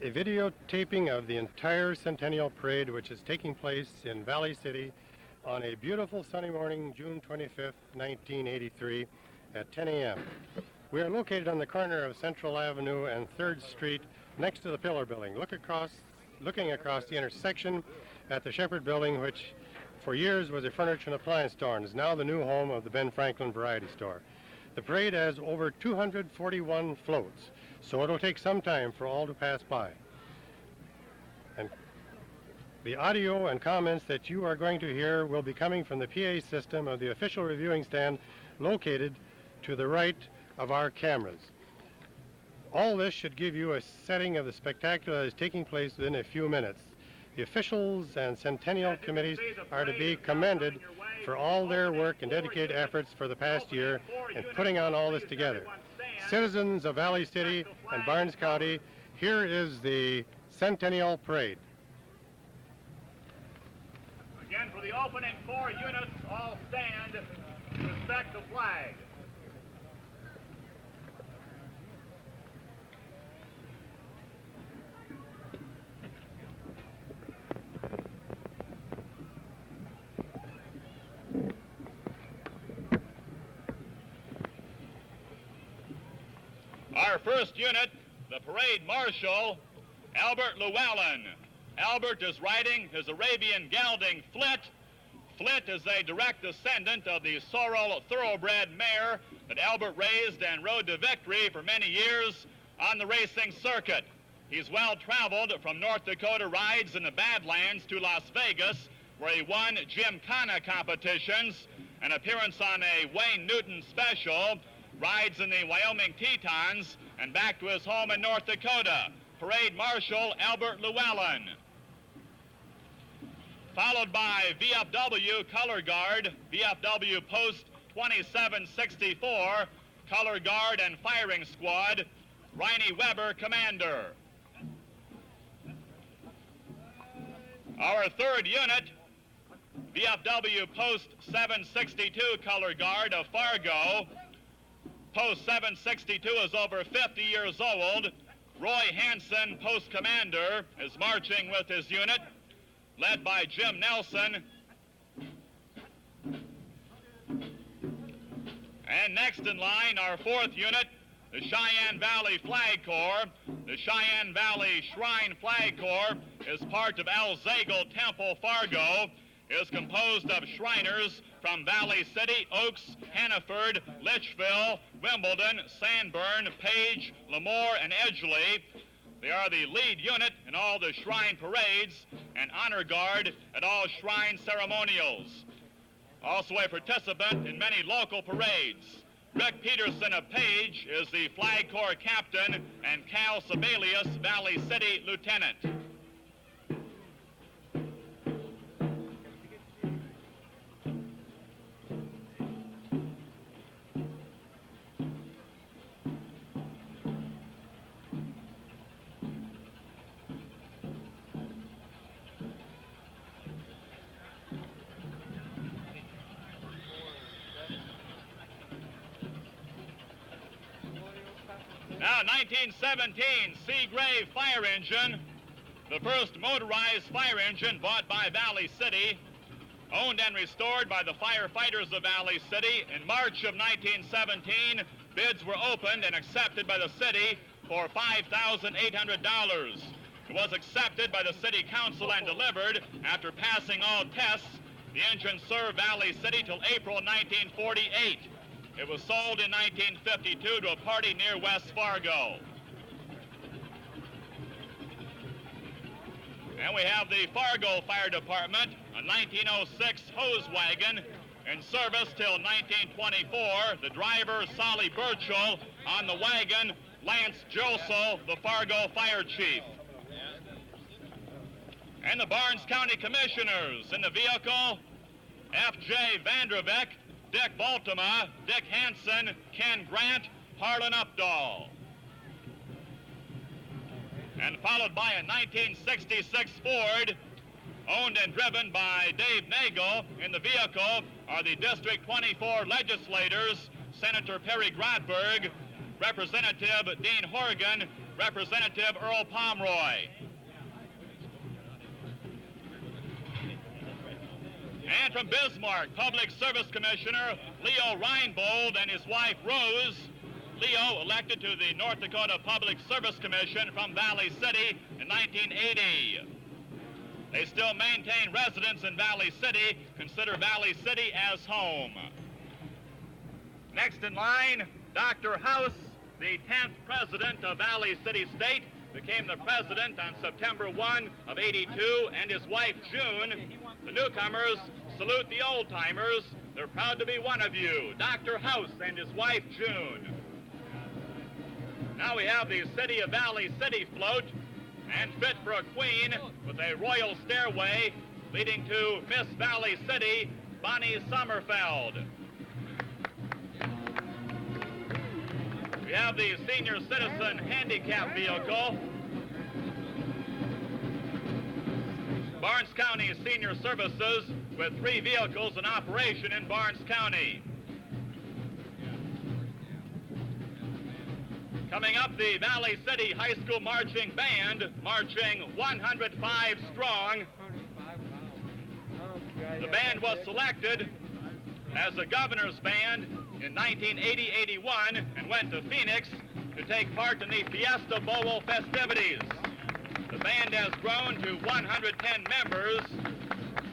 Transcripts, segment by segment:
a videotaping of the entire Centennial Parade, which is taking place in Valley City on a beautiful sunny morning, June 25th, 1983, at 10 a.m. We are located on the corner of Central Avenue and 3rd Street, next to the Pillar Building. Looking across the intersection at the Shepherd Building, which for years was a furniture and appliance store and is now the new home of the Ben Franklin Variety Store. The parade has over 241 floats, so it'll take some time for all to pass by. And the audio and comments that you are going to hear will be coming from the PA system of the official reviewing stand located to the right of our cameras. All this should give you a setting of the spectacular that is taking place within a few minutes. The officials and Centennial committees are to be commended for all their work and dedicated efforts for the past year in putting on all this together. Citizens of Valley City and Barnes County, here is the Centennial Parade. Again, for the opening 4 units, all stand to respect the flag. Our first unit, the parade marshal, Albert Llewellyn. Albert is riding his Arabian gelding, Flit. Flit is a direct descendant of the sorrel thoroughbred mare that Albert raised and rode to victory for many years on the racing circuit. He's well traveled from North Dakota rides in the Badlands to Las Vegas, where he won Gymkhana competitions, an appearance on a Wayne Newton special, rides in the Wyoming Tetons, and back to his home in North Dakota. Parade Marshal Albert Llewellyn. Followed by VFW Color Guard, VFW Post 2764, Color Guard and Firing Squad, Riney Weber, Commander. Our third unit, VFW Post 762 Color Guard of Fargo. Post 762 is over 50 years old. Roy Hansen, Post Commander, is marching with his unit, led by Jim Nelson. And next in line, our fourth unit, the Cheyenne Valley Flag Corps. The Cheyenne Valley Shrine Flag Corps is part of Al Zagel Temple, Fargo, is composed of Shriners from Valley City, Oaks, Hannaford, Litchville, Wimbledon, Sanborn, Page, Lemoore, and Edgeley. They are the lead unit in all the shrine parades and honor guard at all shrine ceremonials. Also a participant in many local parades. Rick Peterson of Page is the Flag Corps captain and Cal Sebelius, Valley City lieutenant. Now, 1917 Seagrave fire engine, the first motorized fire engine bought by Valley City, owned and restored by the firefighters of Valley City. In March of 1917, bids were opened and accepted by the city for $5,800. It was accepted by the city council and delivered after passing all tests. The engine served Valley City till April 1948. It was sold in 1952 to a party near West Fargo. And we have the Fargo Fire Department, a 1906 hose wagon in service till 1924. The driver, Solly Burchell, on the wagon, Lance Josel, the Fargo Fire Chief. And the Barnes County Commissioners in the vehicle, F.J. Vanderbeck, Dick Baltima, Dick Hansen, Ken Grant, Harlan Updahl. And followed by a 1966 Ford, owned and driven by Dave Nagel. In the vehicle are the District 24 legislators, Senator Perry Grotberg, Representative Dean Horgan, Representative Earl Pomeroy. And from Bismarck, Public Service Commissioner Leo Reinbold and his wife Rose. Leo elected to the North Dakota Public Service Commission from Valley City in 1980. They still maintain residence in Valley City, consider Valley City as home. Next in line, Dr. House, the 10th president of Valley City State, became the president on September 1 of 82, and his wife June. The newcomers salute the old-timers. They're proud to be one of you, Dr. House and his wife June. Now we have the City of Valley City float, and fit for a queen with a royal stairway leading to Miss Valley City, Bonnie Sommerfeld. We have the senior citizen handicap vehicle. Barnes County Senior Services with 3 vehicles in operation in Barnes County. Coming up, the Valley City High School Marching Band, marching 105 strong. The band was selected as a governor's band in 1980-81 and went to Phoenix to take part in the Fiesta Bowl festivities. The band has grown to 110 members.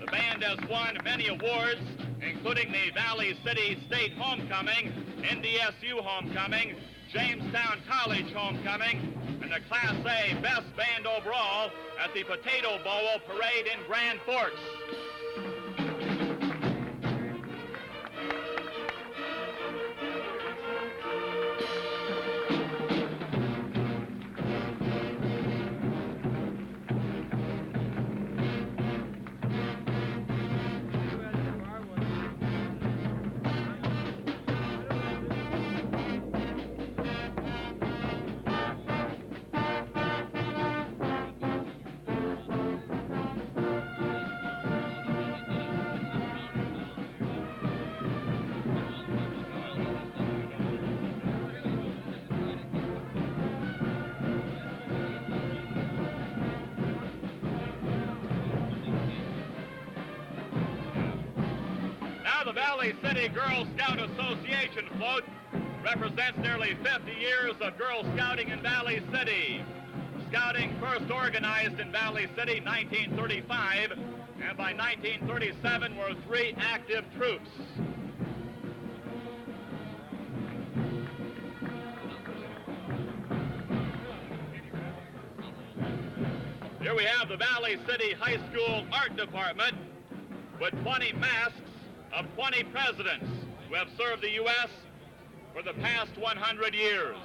The band has won many awards, including the Valley City State Homecoming, NDSU Homecoming, Jamestown College Homecoming, and the Class A Best Band overall at the Potato Bowl Parade in Grand Forks. The Valley City Girl Scout Association float represents nearly 50 years of Girl Scouting in Valley City. Scouting first organized in Valley City 1935, and by 1937 were 3 active troops. Here we have the Valley City High School Art Department with 20 masks of 20 presidents who have served the U.S. for the past 100 years.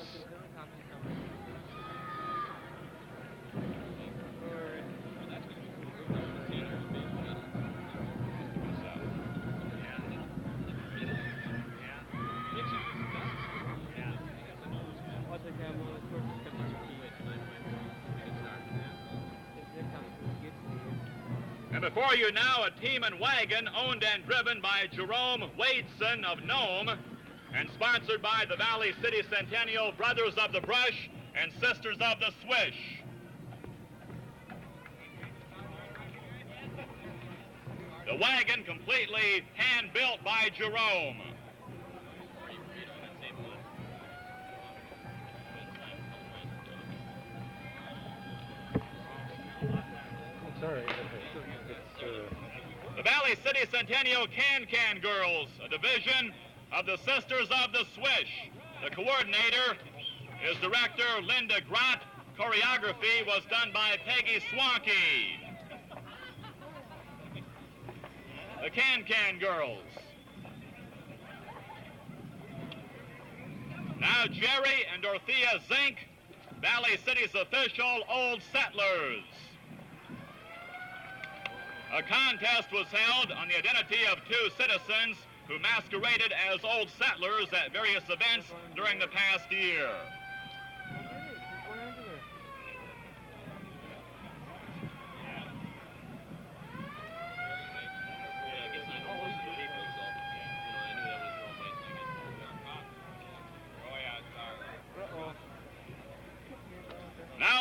And before you now, a team and wagon owned and driven by Jerome Wadeson of Nome and sponsored by the Valley City Centennial Brothers of the Brush and Sisters of the Swish. The wagon completely hand-built by Jerome. Sorry. The Valley City Centennial Can-Can Girls, a division of the Sisters of the Swish. The coordinator is director Linda Grott. Choreography was done by Peggy Swanky. The Can-Can Girls. Now Jerry and Dorothea Zink, Valley City's official Old Settlers. A contest was held on the identity of 2 citizens who masqueraded as Old Settlers at various events during the past year.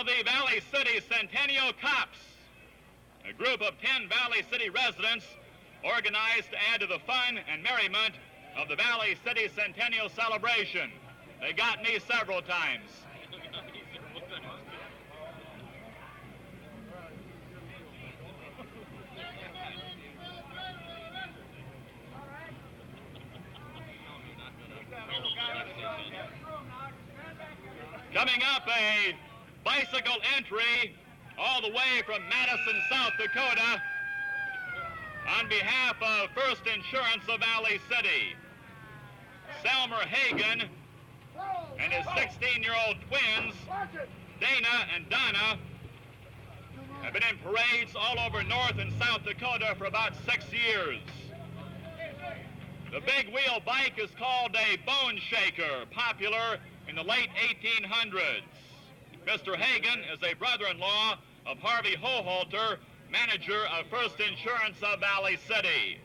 the Valley City Centennial Cops, a group of 10 Valley City residents organized to add to the fun and merriment of the Valley City Centennial celebration. They got me several times. Coming up, a bicycle entry all the way from Madison, South Dakota, on behalf of First Insurance of Valley City. Selmer Hagan and his 16-year-old twins, Dana and Donna, have been in parades all over North and South Dakota for about 6 years. The big wheel bike is called a bone shaker, popular in the late 1800s. Mr. Hagan is a brother-in-law of Harvey Hoholter, manager of First Insurance of Valley City.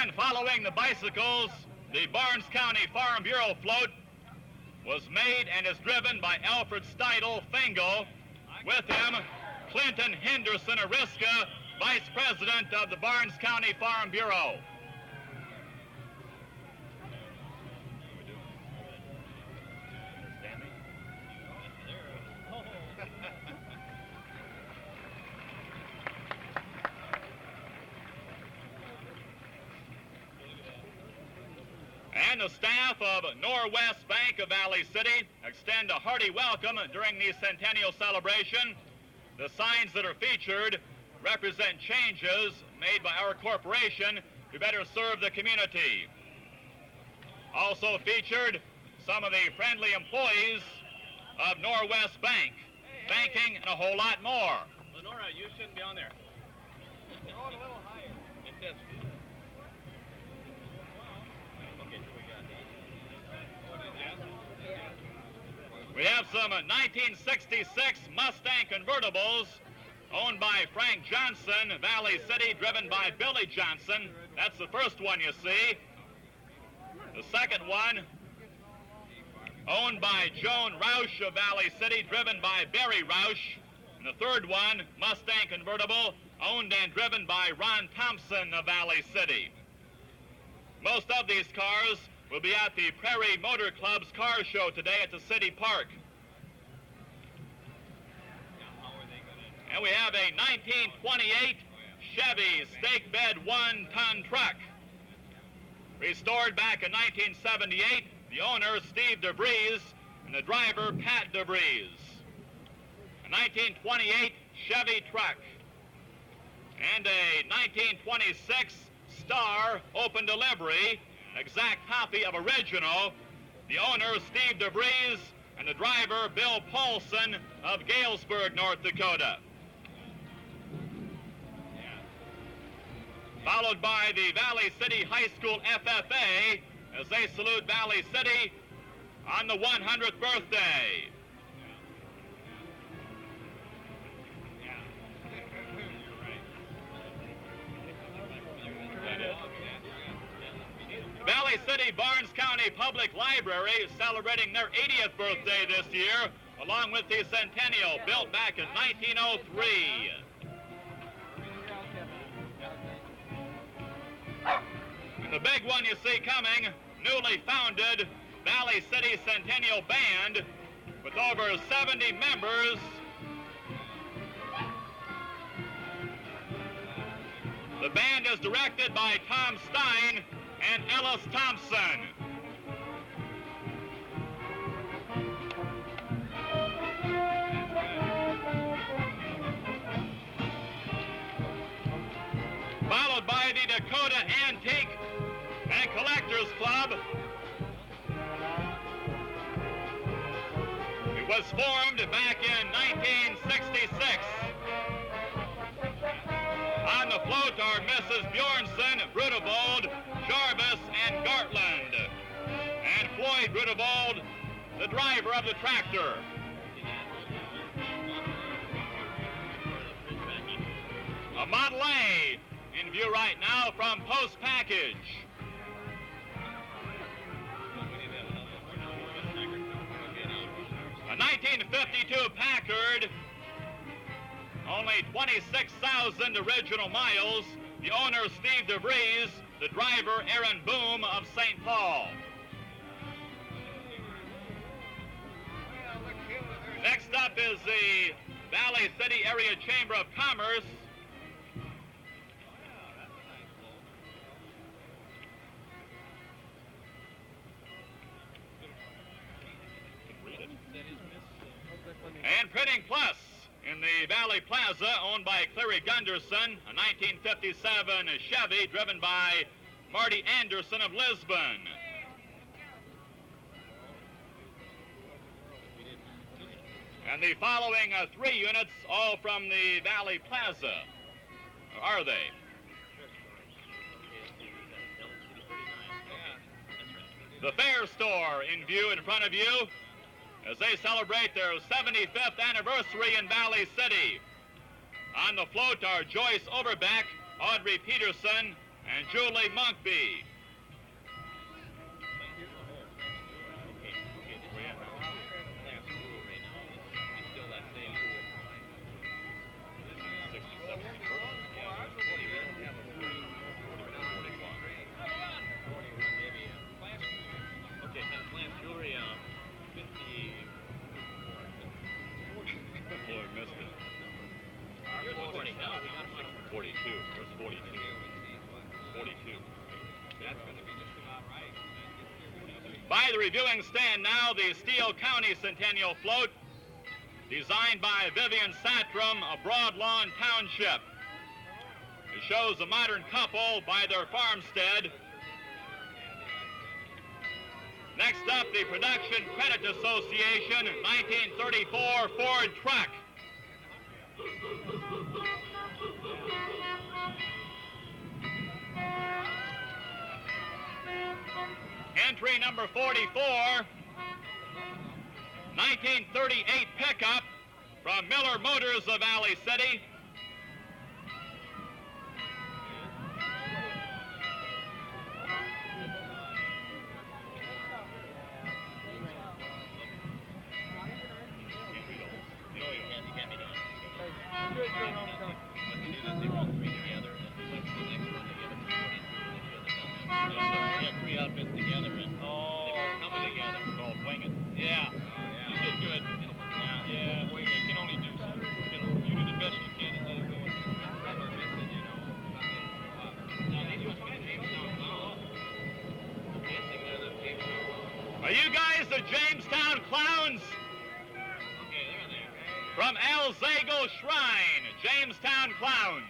And following the bicycles, the Barnes County Farm Bureau float was made and is driven by Alfred Steidel Fingal. With him, Clinton Henderson Ariska, Vice President of the Barnes County Farm Bureau. And the staff of Norwest Bank of Valley City extend a hearty welcome during the centennial celebration. The signs that are featured represent changes made by our corporation to better serve the community. Also featured, some of the friendly employees of Norwest Bank, banking and a whole lot more. Lenora, you shouldn't be on there. Throw it a little higher. It is. We have some 1966 Mustang convertibles owned by Frank Johnson, Valley City, driven by Billy Johnson. That's the first one you see. The second one, owned by Joan Roush of Valley City, driven by Barry Roush. And the third one, Mustang convertible, owned and driven by Ron Thompson of Valley City. Most of these cars will be at the Prairie Motor Club's car show today at the city park. And we have a 1928 Chevy stake bed 1-ton truck. Restored back in 1978, the owner, Steve DeVries, and the driver, Pat DeVries. A 1928 Chevy truck. And a 1926 Star open delivery, exact copy of original. The owner, Steve DeVries, and the driver, Bill Paulson of Galesburg, North Dakota. Followed by the Valley City High School FFA as they salute Valley City on the 100th birthday. Valley City Barnes County Public Library is celebrating their 80th birthday this year, along with the Centennial, built back in 1903. And the big one you see coming, newly founded Valley City Centennial Band with over 70 members. The band is directed by Tom Stein and Ellis Thompson. Followed by the Dakota Antique and Collectors Club. It was formed back in 1966. On the float are Mrs. Bjornson, Brudevold, Jarvis, and Gartland. And Floyd Brudevold, the driver of the tractor. A Model A in view right now from Post Package. A 1952 Packard, only 26,000 original miles. The owner, Steve DeVries, the driver, Aaron Boom of St. Paul. Next up is the Valley City Area Chamber of Commerce. And Printing Plus in the Valley Plaza, owned by Cleary Gunderson, a 1957 Chevy driven by Marty Anderson of Lisbon. And the following 3 units, all from the Valley Plaza. Or are they? The Fair Store in view in front of you as they celebrate their 75th anniversary in Valley City. On the float are Joyce Overbeck, Audrey Peterson, and Julie Monkby. By the reviewing stand now, the Steele County Centennial Float, designed by Vivian Satram of Broad Lawn Township. It shows a modern couple by their farmstead. Next up, the Production Credit Association 1934 Ford truck. Entry number 44, 1938 pickup from Miller Motors of Valley City. Are you guys the Jamestown Clowns? From Alzago Shrine, Jamestown Clowns.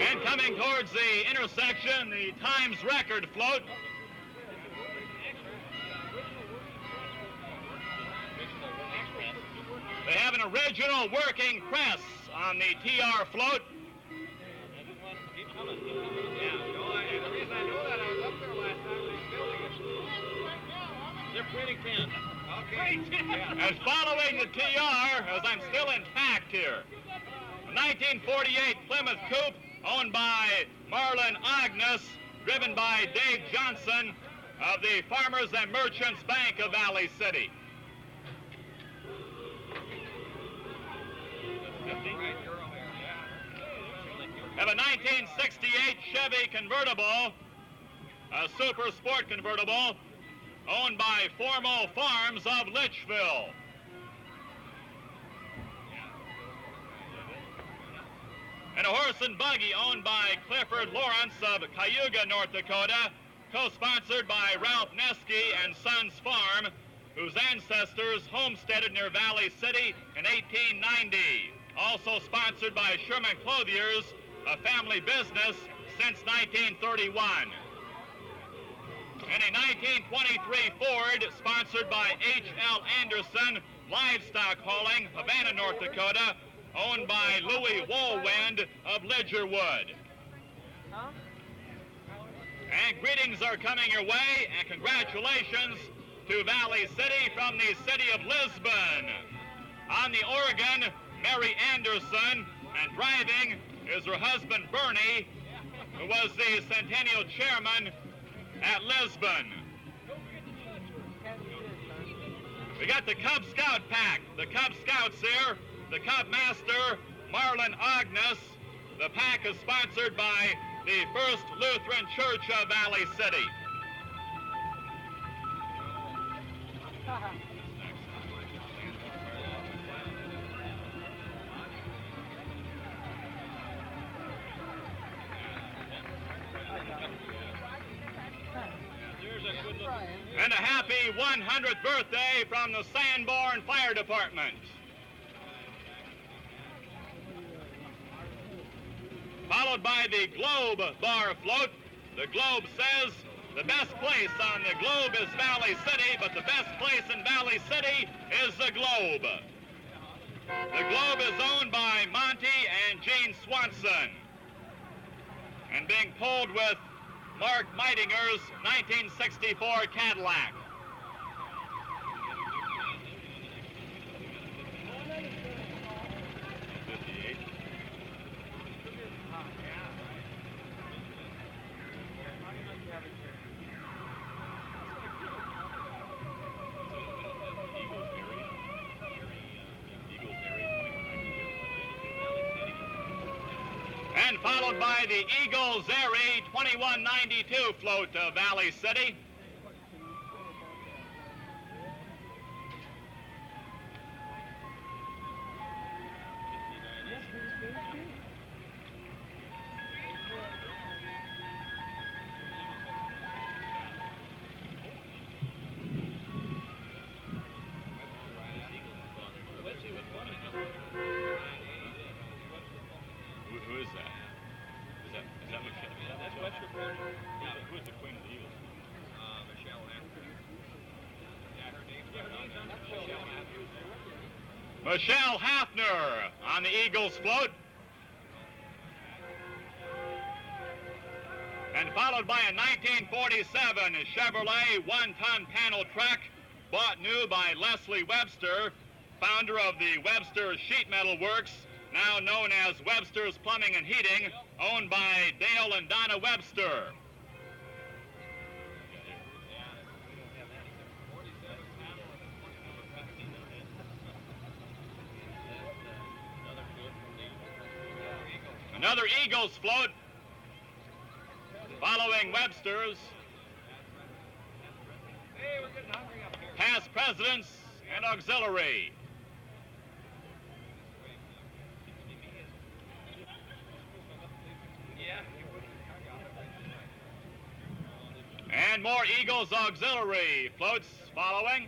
And coming towards the intersection, the Times Record float. They have an original working press on the TR float. Waiting 10. Okay. And following the TR, as I'm still intact here, a 1948 Plymouth Coupe owned by Marlon Agnes, driven by Dave Johnson of the Farmers and Merchants Bank of Valley City. Have a 1968 Chevy convertible, a super sport convertible, owned by Formo Farms of Litchville. And a horse and buggy owned by Clifford Lawrence of Cayuga, North Dakota, co-sponsored by Ralph Neske and Sons Farm, whose ancestors homesteaded near Valley City in 1890. Also sponsored by Sherman Clothiers, a family business since 1931. And a 1923 Ford sponsored by H.L. Anderson, Livestock Hauling, Havana, North Dakota, owned by Louis Woolwind of Ledgerwood. And greetings are coming your way, and congratulations to Valley City from the city of Lisbon. On the organ, Mary Anderson, and driving is her husband Bernie, who was the Centennial Chairman at Lisbon. We got the Cub Scout pack, the Cub Scouts here, the Cub Master, Marlon Agnes. The pack is sponsored by the First Lutheran Church of Valley City. And a happy 100th birthday from the Sanborn Fire Department. Followed by the Globe bar float. The Globe says the best place on the globe is Valley City, but the best place in Valley City is the Globe. The Globe is owned by Monty and Gene Swanson and being pulled with Mark Meidinger's 1964 Cadillac. And followed by the Eagle Zeri 2192 float of Valley City. Who is that? Is that Michelle? That's Western Road. Yeah, who is the Queen of the Eagles? Michelle Hafner. Yeah, her name's Michelle Hafner on the Eagles float. And followed by a 1947 Chevrolet one-ton panel truck bought new by Leslie Webster, founder of the Webster Sheet Metal Works, now known as Webster's Plumbing and Heating, owned by Dale and Donna Webster. Another Eagles float following Webster's. Past presidents and auxiliary. And more Eagles auxiliary floats following.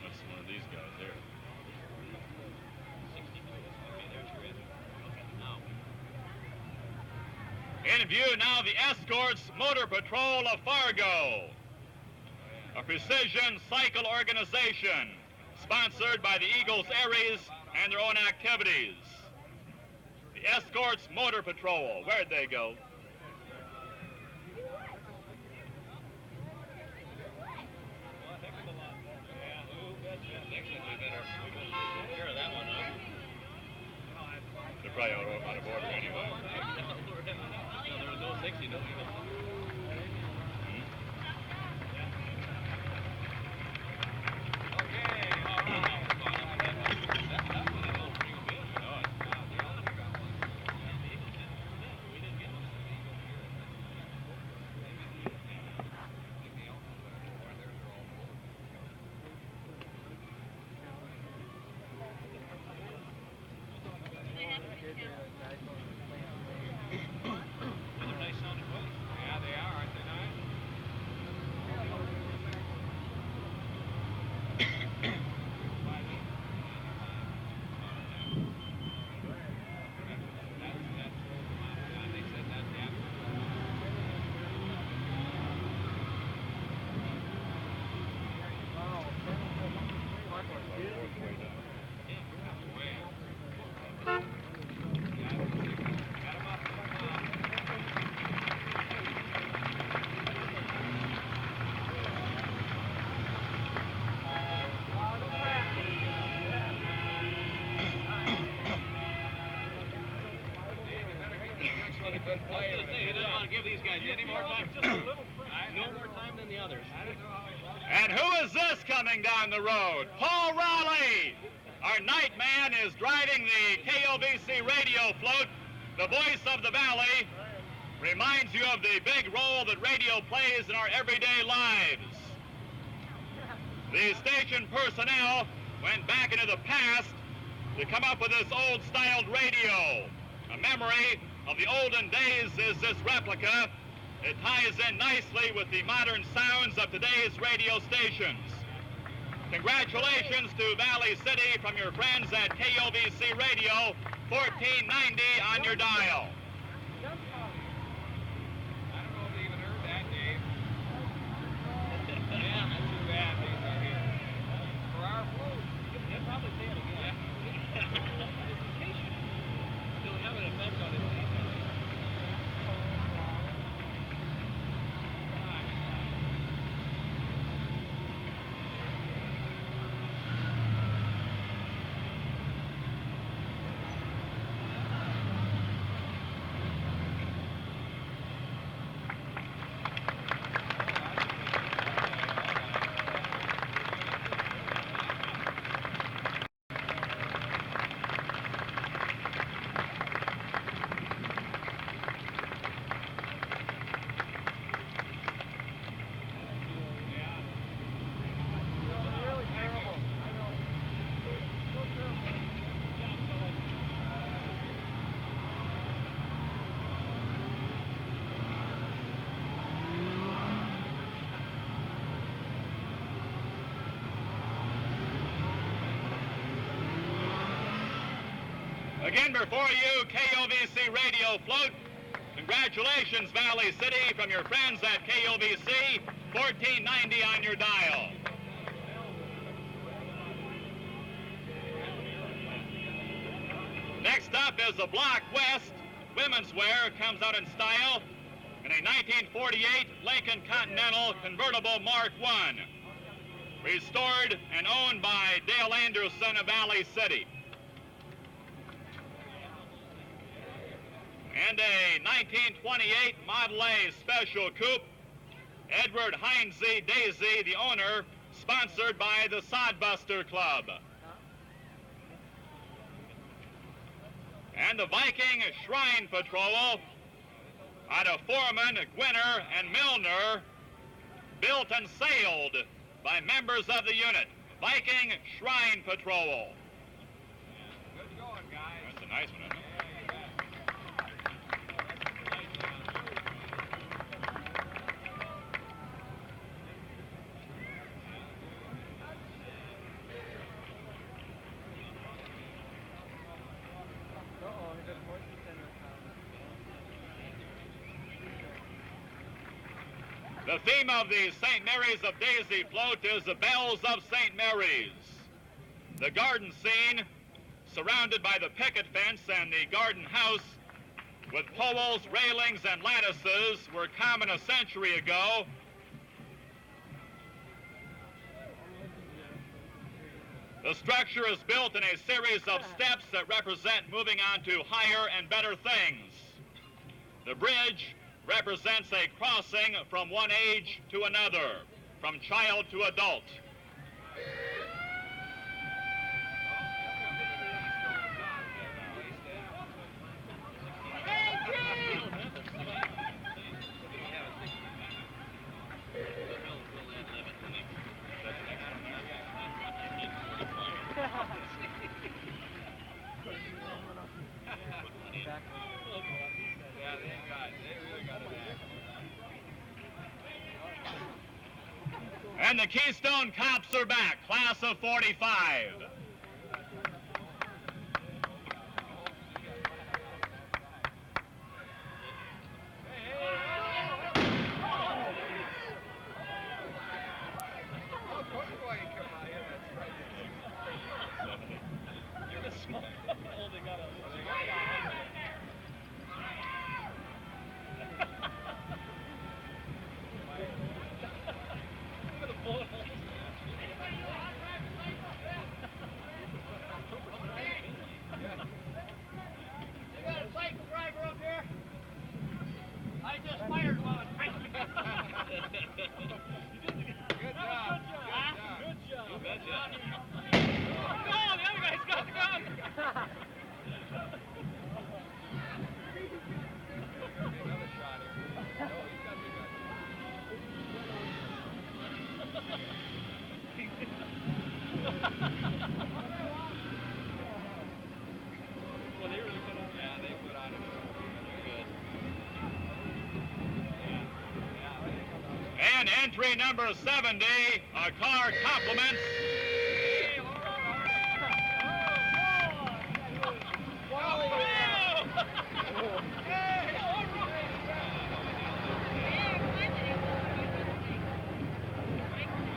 That's one of these guys there. In view now the Escorts Motor Patrol of Fargo. a precision cycle organization sponsored by the Auxiliaries and their own activities. The Escorts Motor Patrol, where'd they go? They're probably on a border anyway. There was no 60, no. He doesn't want to give these guys any more time. Just a little. No more time than the others. And who is this coming down the road? Paul Raleigh! Our night man is driving the KOVC radio float. The voice of the valley reminds you of the big role that radio plays in our everyday lives. The station personnel went back into the past to come up with this old-styled radio. A memory of the olden days is this replica. It ties in nicely with the modern sounds of today's radio stations. Congratulations to Valley City from your friends at KOVC Radio, 1490 on your dial. I don't know if they even heard that, Dave. Yeah, that's too bad these are here. For our float. They'll probably say it again. It'll have an effect on it. Again before you, KOVC Radio Float. Congratulations, Valley City, from your friends at KOVC, 1490 on your dial. Next up is the Block West. Women's wear comes out in style in a 1948 Lincoln Continental convertible Mark I. Restored and owned by Dale Anderson of Valley City. And a 1928 Model A Special Coupe, Edward Heinze Daisy, the owner, sponsored by the Sodbuster Club. And the Viking Shrine Patrol out of Foreman, Gwinner, and Milner, built and sailed by members of the unit. Viking Shrine Patrol. Good going, guys. That's a nice one, isn't it? The theme of the St. Mary's of Daisy float is the Bells of St. Mary's. The garden scene, surrounded by the picket fence and the garden house, with poles, railings, and lattices, were common a century ago. The structure is built in a series of steps that represent moving on to higher and better things. The bridge represents a crossing from one age to another, from child to adult. And the Keystone Cops are back, class of 45. And entry number 70, a car compliments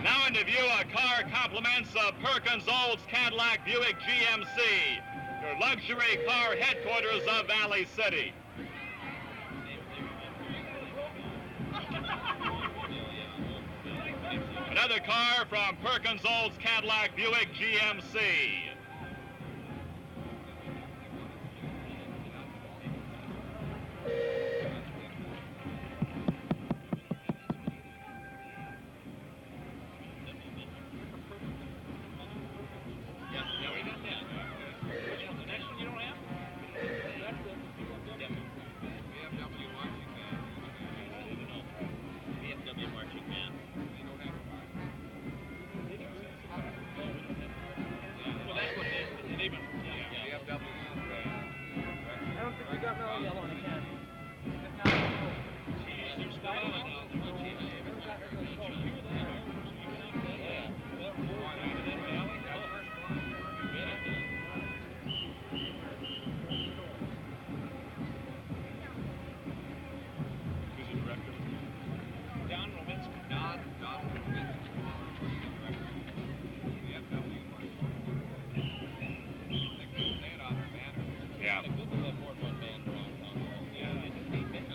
now into view, a car compliments Perkins Olds Cadillac Buick GMC, your luxury car headquarters of Valley City. Another car from Perkins Olds Cadillac Buick GMC.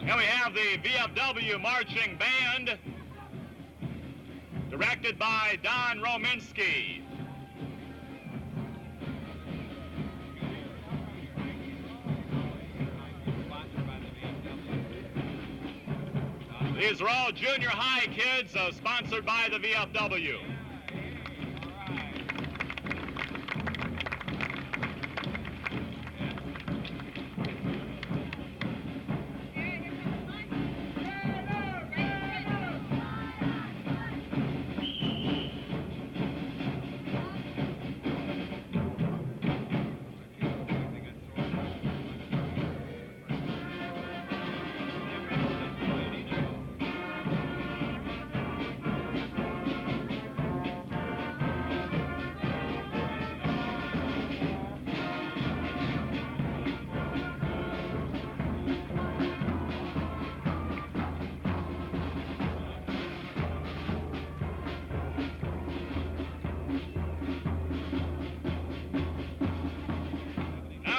Here we have the VFW Marching Band, directed by Don Rominski. These are all junior high kids sponsored by the VFW.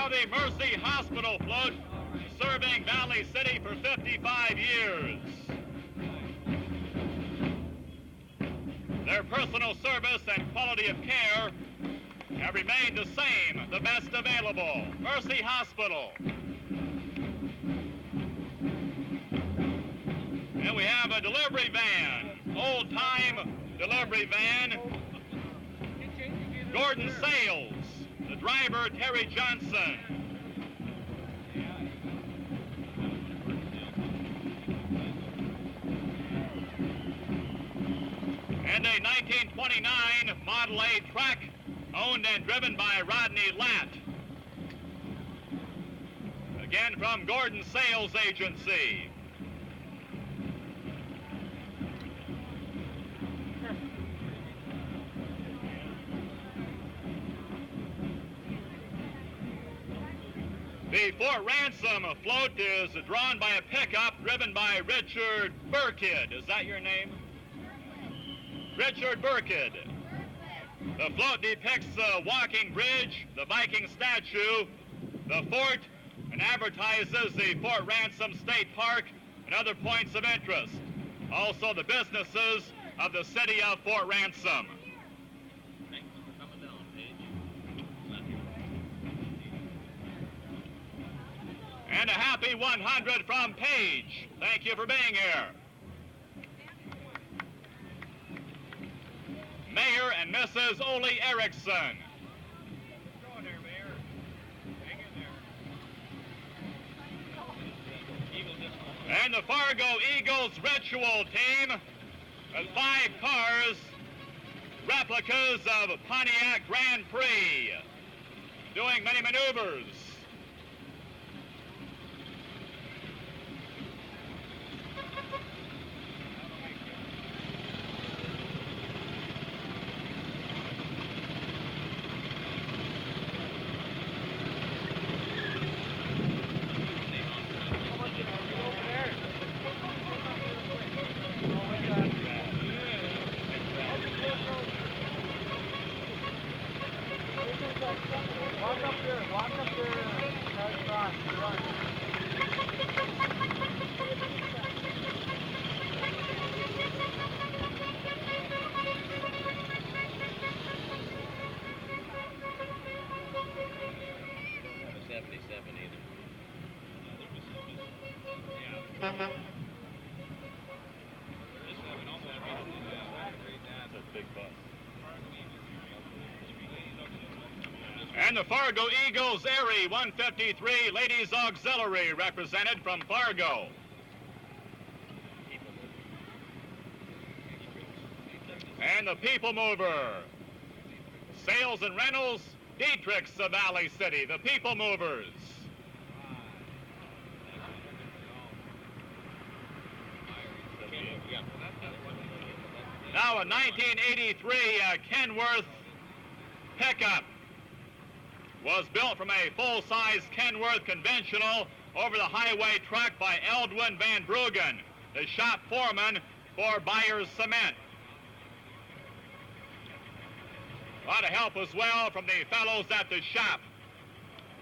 now the Mercy Hospital float, serving Valley City for 55 years. Their personal service and quality of care have remained the same, the best available. Mercy Hospital. And we have a delivery van, old-time delivery van. Gordon Sales, the driver Terry Johnson. And a 1929 Model A truck owned and driven by Rodney Latt. Again from Gordon Sales Agency. The Fort Ransom float is drawn by a pickup driven by Richard Burkitt. Is that your name? Richard Burkitt. The float depicts the walking bridge, the Viking statue, the fort, and advertises the Fort Ransom State Park and other points of interest. Also the businesses of the city of Fort Ransom. And a happy 100 from Page. Thank you for being here. Mayor and Mrs. Ole Erickson. Go there, Mayor. Hang in there. And the Fargo Eagles ritual team with 5 cars, replicas of Pontiac Grand Prix, doing many maneuvers. And the Fargo Eagles Erie 153 Ladies Auxiliary represented from Fargo. And the People Mover. Sales and Rentals, Dietrich's of Valley City, the People Movers. Now a 1983 Kenworth pickup was built from a full-size Kenworth conventional over-the-highway truck by Eldwin Van Bruggen, the shop foreman for Byers Cement. A lot of help as well from the fellows at the shop.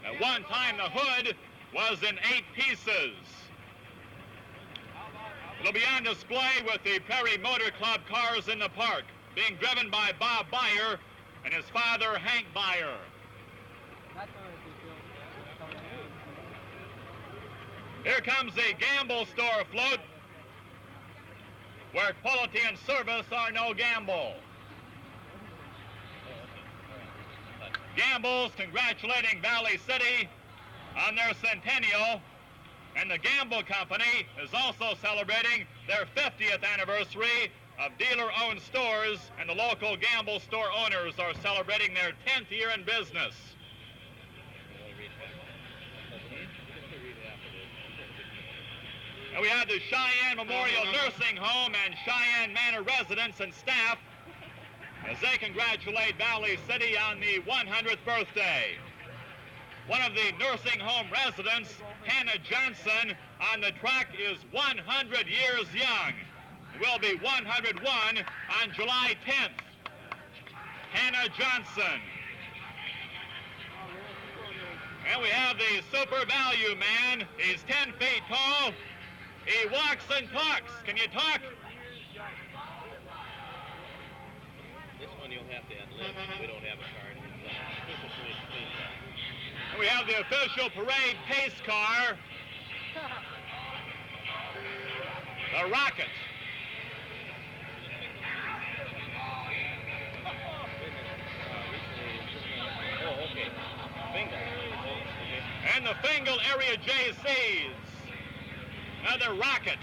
At one time, the hood was in 8 pieces. It'll be on display with the Prairie Motor Club cars in the park, being driven by Bob Byer and his father, Hank Byer. Here comes the Gamble store float, where quality and service are no gamble. Gamble's congratulating Valley City on their centennial, and the Gamble Company is also celebrating their 50th anniversary of dealer-owned stores, and the local Gamble store owners are celebrating their 10th year in business. And we have the Cheyenne Memorial Nursing Home and Cheyenne Manor residents and staff as they congratulate Valley City on the 100th birthday. One of the nursing home residents, Hannah Johnson, on the truck is 100 years young. Will be 101 on July 10th. Hannah Johnson. And we have the super value man. He's 10 feet tall. He walks and talks. Can you talk? This one you'll have to enlist. We don't have a card. And we have the official parade pace car. The Rocket. Oh, okay. Bingo. And the Fingal area JCs. Another Rocket.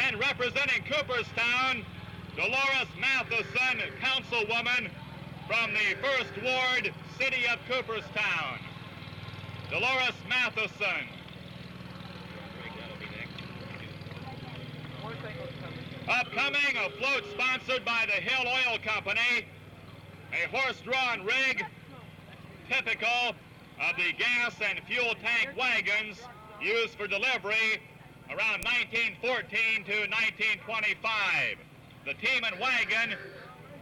And representing Cooperstown, Dolores Matheson, councilwoman from the 1st Ward, City of Cooperstown. Dolores Matheson. Upcoming, a float sponsored by the Hill Oil Company, a horse-drawn rig typical of the gas and fuel tank wagons used for delivery around 1914 to 1925. The team and wagon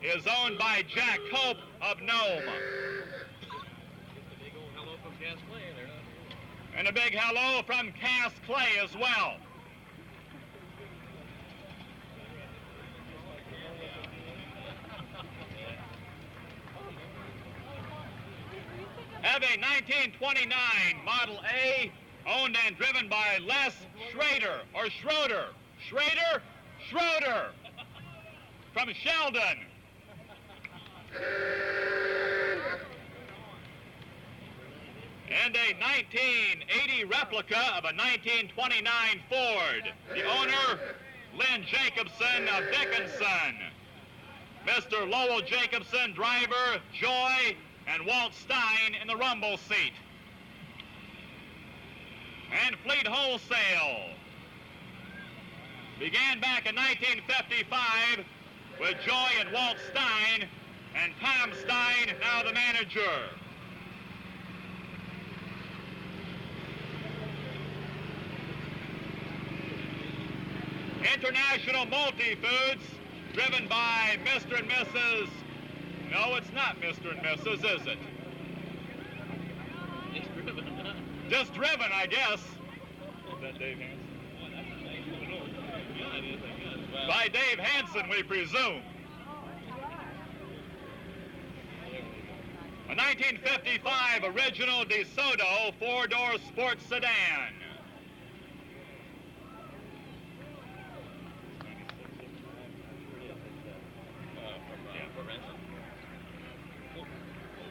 is owned by Jack Cope of Nome. And a big hello from Cass Clay as well. Have a 1929 Model A owned and driven by Les Schrader, or Schroeder. Schrader? Schroeder from Sheldon. And a 1980 replica of a 1929 Ford. The owner, Lynn Jacobson of Dickinson. Mr. Lowell Jacobson, driver, Joy, and Walt Stein in the rumble seat. And Fleet Wholesale began back in 1955 with Joy and Walt Stein, and Tom Stein, now the manager. International Multi-Foods, driven by Mr. and Mrs. No, it's not Mr. and Mrs., is it? It's driven. Just driven, I guess. Is that Dave Hansen? Yeah, it is, I guess. Well, By Dave Hansen, we presume. A 1955 original DeSoto four-door sports sedan.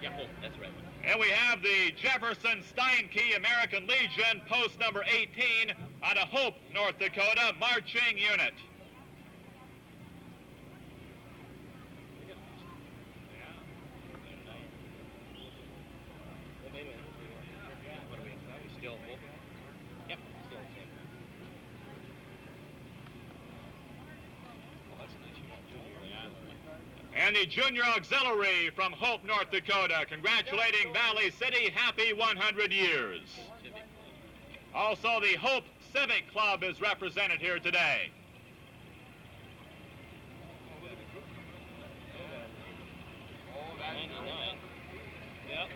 yeah, oh, that's right. And we have the Jefferson Steinke American Legion, post number 18, out of Hope, North Dakota, marching unit. What are we still Hope? Yep, still Hope. Oh, that's nice. You got junior. Yeah. And the Junior Auxiliary from Hope, North Dakota, congratulating Valley City, happy 100 years. Civic. Also, the Hope Civic Club is represented here today. Yep.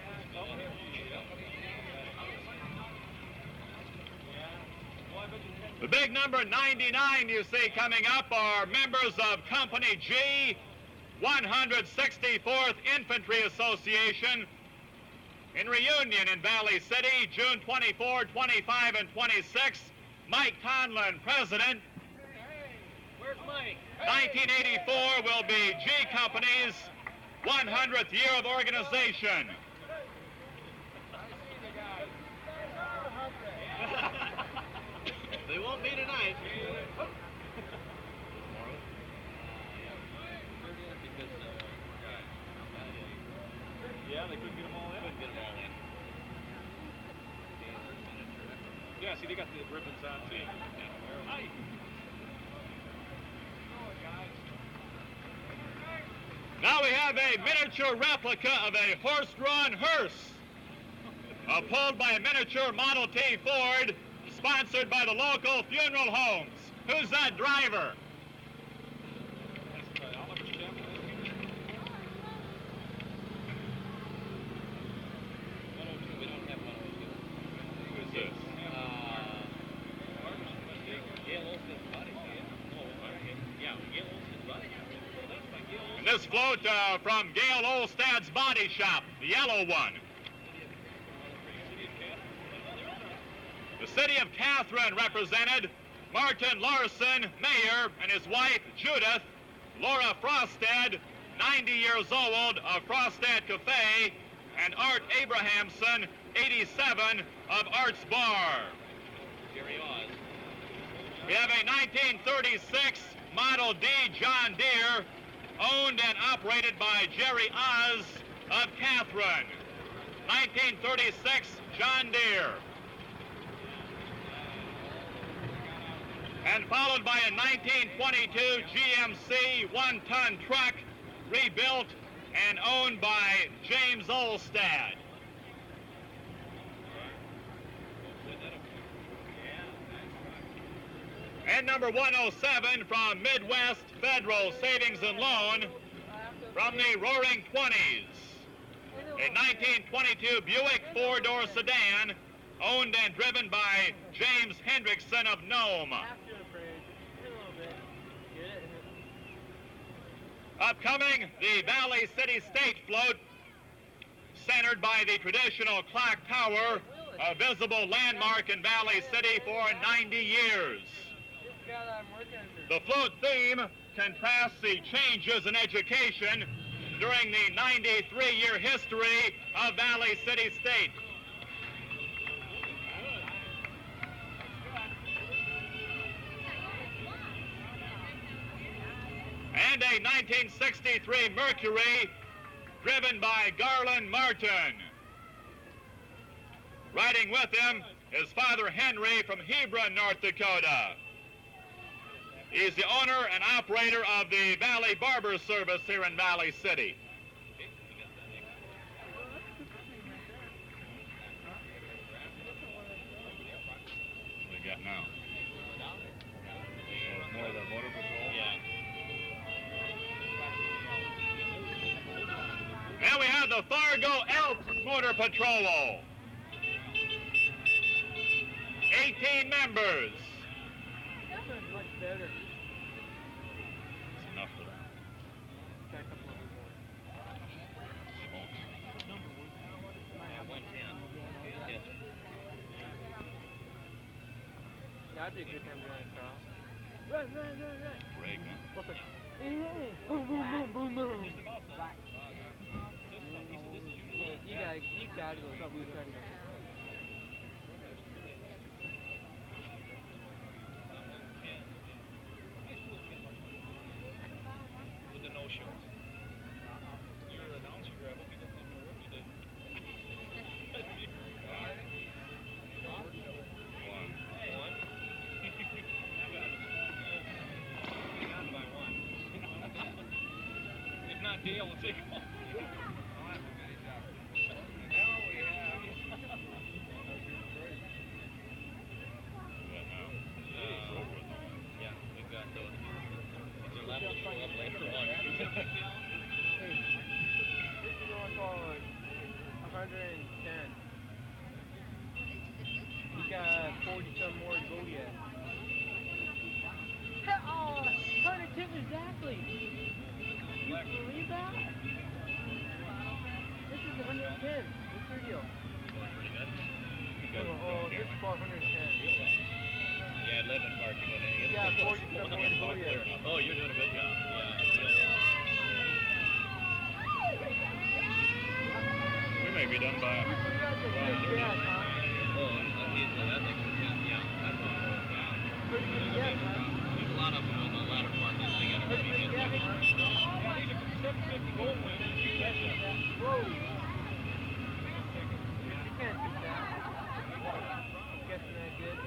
The big number 99 you see coming up are members of Company G, 164th Infantry Association, in reunion in Valley City, June 24, 25, and 26. Mike Conlon, president. Where's Mike? 1984 will be G Company's 100th year of organization. They won't be tonight. Yeah, they couldn't get them all in. Couldn't get them all in. Yeah, see, they got the ribbons on too. Hi. Now we have a miniature replica of a horse-drawn hearse, pulled by a miniature Model T Ford, sponsored by the local funeral homes. Who's that driver? float from Gail Olstad's Body Shop, the yellow one. The city of Catherine represented Martin Larson, mayor, and his wife, Judith, Laura Frostad, 90 years old, of Frostad Cafe, and Art Abrahamson, 87, of Art's Bar. We have a 1936 Model D John Deere, owned and operated by Jerry Oz of Catherine. 1936 John Deere. And followed by a 1922 GMC one-ton truck, rebuilt and owned by James Olstad. And number 107 from Midwest Federal Savings and Loan, from the Roaring 20s. A 1922 Buick four-door sedan, owned and driven by James Hendrickson of Nome. Upcoming, the Valley City State float, centered by the traditional clock tower, a visible landmark in Valley City for 90 years. The float theme contrasts the changes in education during the 93-year history of Valley City State. And a 1963 Mercury driven by Garland Martin. Riding with him is Father Henry from Hebron, North Dakota. He's the owner and operator of the Valley Barber Service here in Valley City. What do we got now? More of the motor patrol? Yeah. Now we have the Fargo Elks Motor Patrol. 18 members. Much better. That's enough for that. That'd be a good time to run across. Run. Break, huh? Boom, boom, boom. You gotta go. With the no-shows. You're an announcer, I hope you don't have no work today. One. Down by one. If not, Dale will take him off. We got 40-some more to go yet. Oh, 110 exactly. You believe that? This is 110. What's your deal? Oh, this is for 110. Yeah, 11 parking on it. Yeah, 40-some more to go yet. Oh, you're doing a good job. We may be done by... There's a lot of them in the latter part of this thing. I don't know if you get it. 750 gold win. Whoa. You can't do that. I'm guessing that good.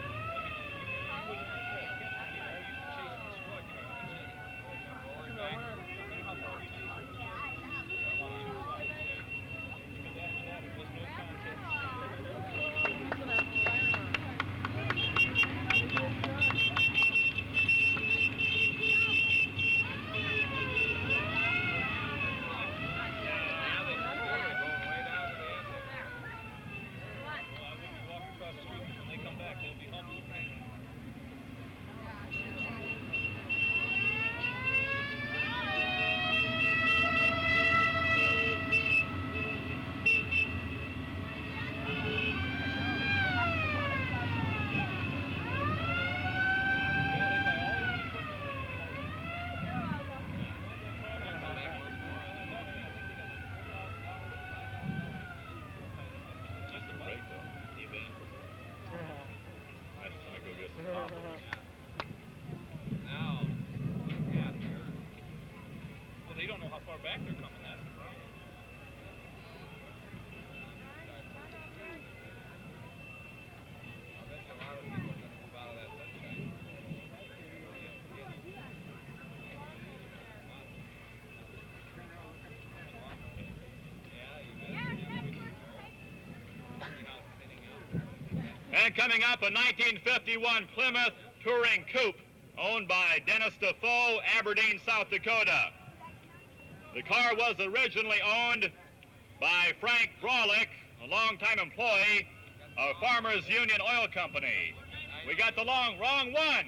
And coming up, a 1951 Plymouth Touring Coupe owned by Dennis Defoe, Aberdeen, South Dakota. The car was originally owned by Frank Brolick, a longtime employee of Farmers Union Oil Company. We got the wrong one.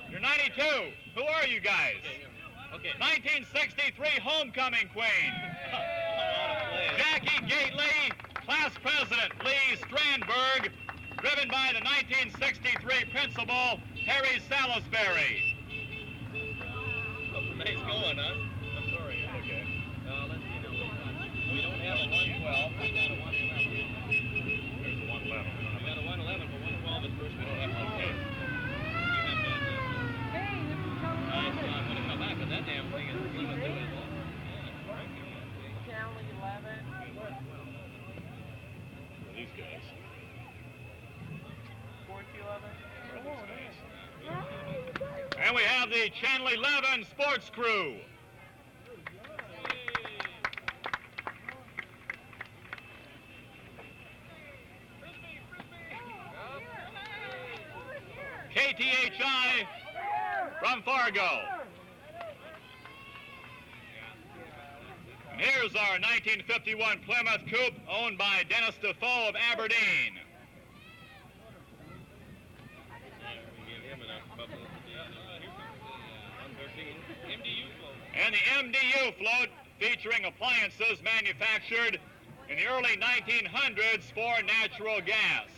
You're 92. Who are you guys? Okay. 1963 Homecoming Queen. Jackie Gately, class president Lee Strandberg, driven by the 1963 principal Harry Salisbury. Nice going, huh? I'm sorry. Okay. Let's see now. We don't have a 112. We got a 111. There's the 111. We got a 111, but 112 is first. We don't have to. Okay. I'm going to come back, because that damn thing is going to do it. Channel 11. These guys. 411. And we have the Channel 11 sports crew. KTHI from Fargo. And here's our 1951 Plymouth Coupe owned by Dennis Defoe of Aberdeen. And the MDU float featuring appliances manufactured in the early 1900s for natural gas.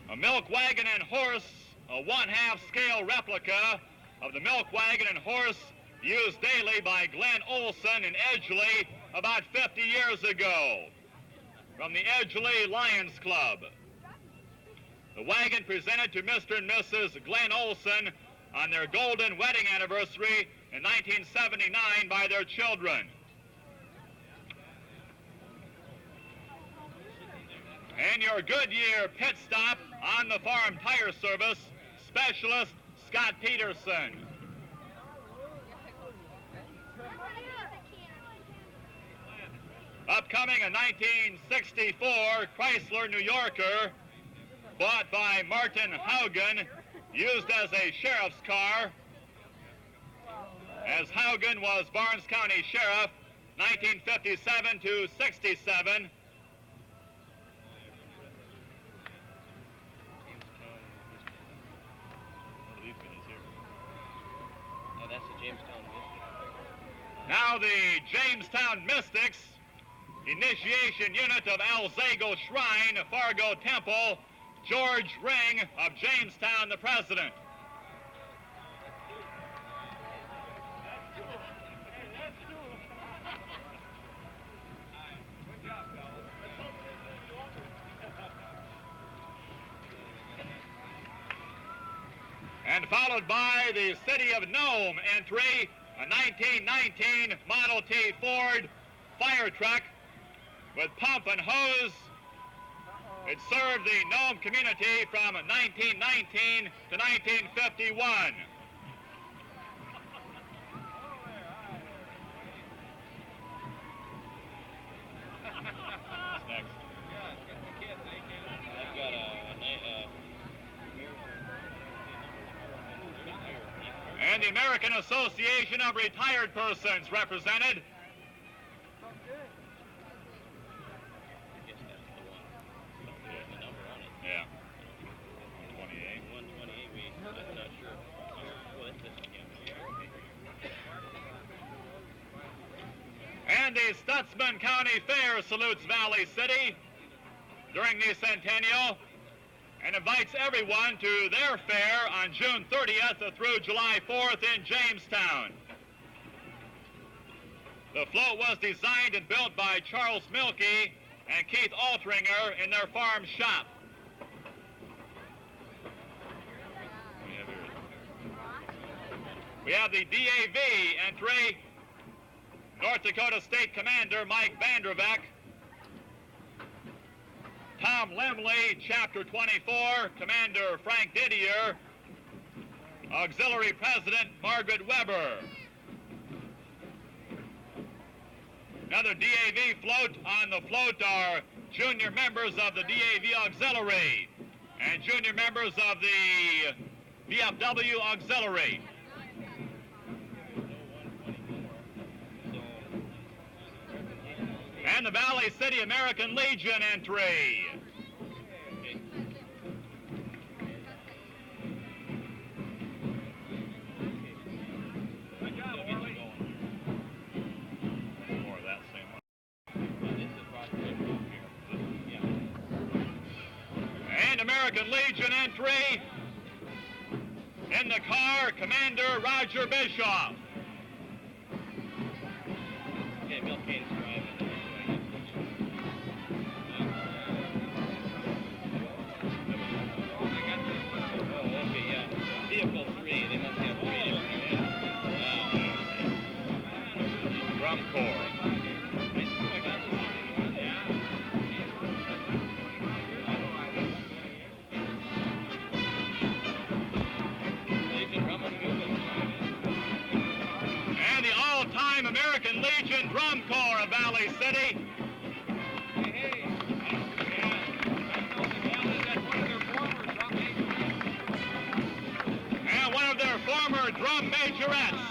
A milk wagon and horse, a one-half scale replica of the milk wagon and horse used daily by Glenn Olson in Edgeley about 50 years ago from the Edgeley Lions Club. The wagon presented to Mr. and Mrs. Glenn Olson on their golden wedding anniversary in 1979 by their children. And your Goodyear pit stop on the farm tire service, specialist Scott Peterson. Upcoming a 1964 Chrysler New Yorker bought by Martin Haugen, used as a sheriff's car, as Haugen was Barnes County Sheriff 1957 to 67. That's the Jamestown Mystics. Now the Jamestown Mystics, initiation unit of Alzago Shrine, Fargo Temple, George Ring of Jamestown, the president. And followed by the City of Nome entry, a 1919 Model T Ford fire truck with pump and hose. It served the Nome community from 1919 to 1951. Next. I've got And the American Association of Retired Persons represented. Yeah. 128. 128, I'm not sure. Well, it's this again. And the Stutzman County Fair salutes Valley City during the centennial and invites everyone to their fair on June 30th through July 4th in Jamestown. The float was designed and built by Charles Milkey and Keith Altringer in their farm shop. We have the DAV entry, North Dakota State Commander Mike Vanderbeck. Tom Lemley, Chapter 24, Commander Frank Didier, Auxiliary President Margaret Weber. Another DAV float. On the float are junior members of the DAV Auxiliary and junior members of the VFW Auxiliary. And the Valley City American Legion entry. More of that same one. And American Legion entry. In the car, Commander Roger Bischoff. Okay, Bill Kane's driving. Vehicle 3, they must have 3 different. Drum Corps. And the all-time American Legion Drum Corps of Valley City. And one of their former drum majorettes.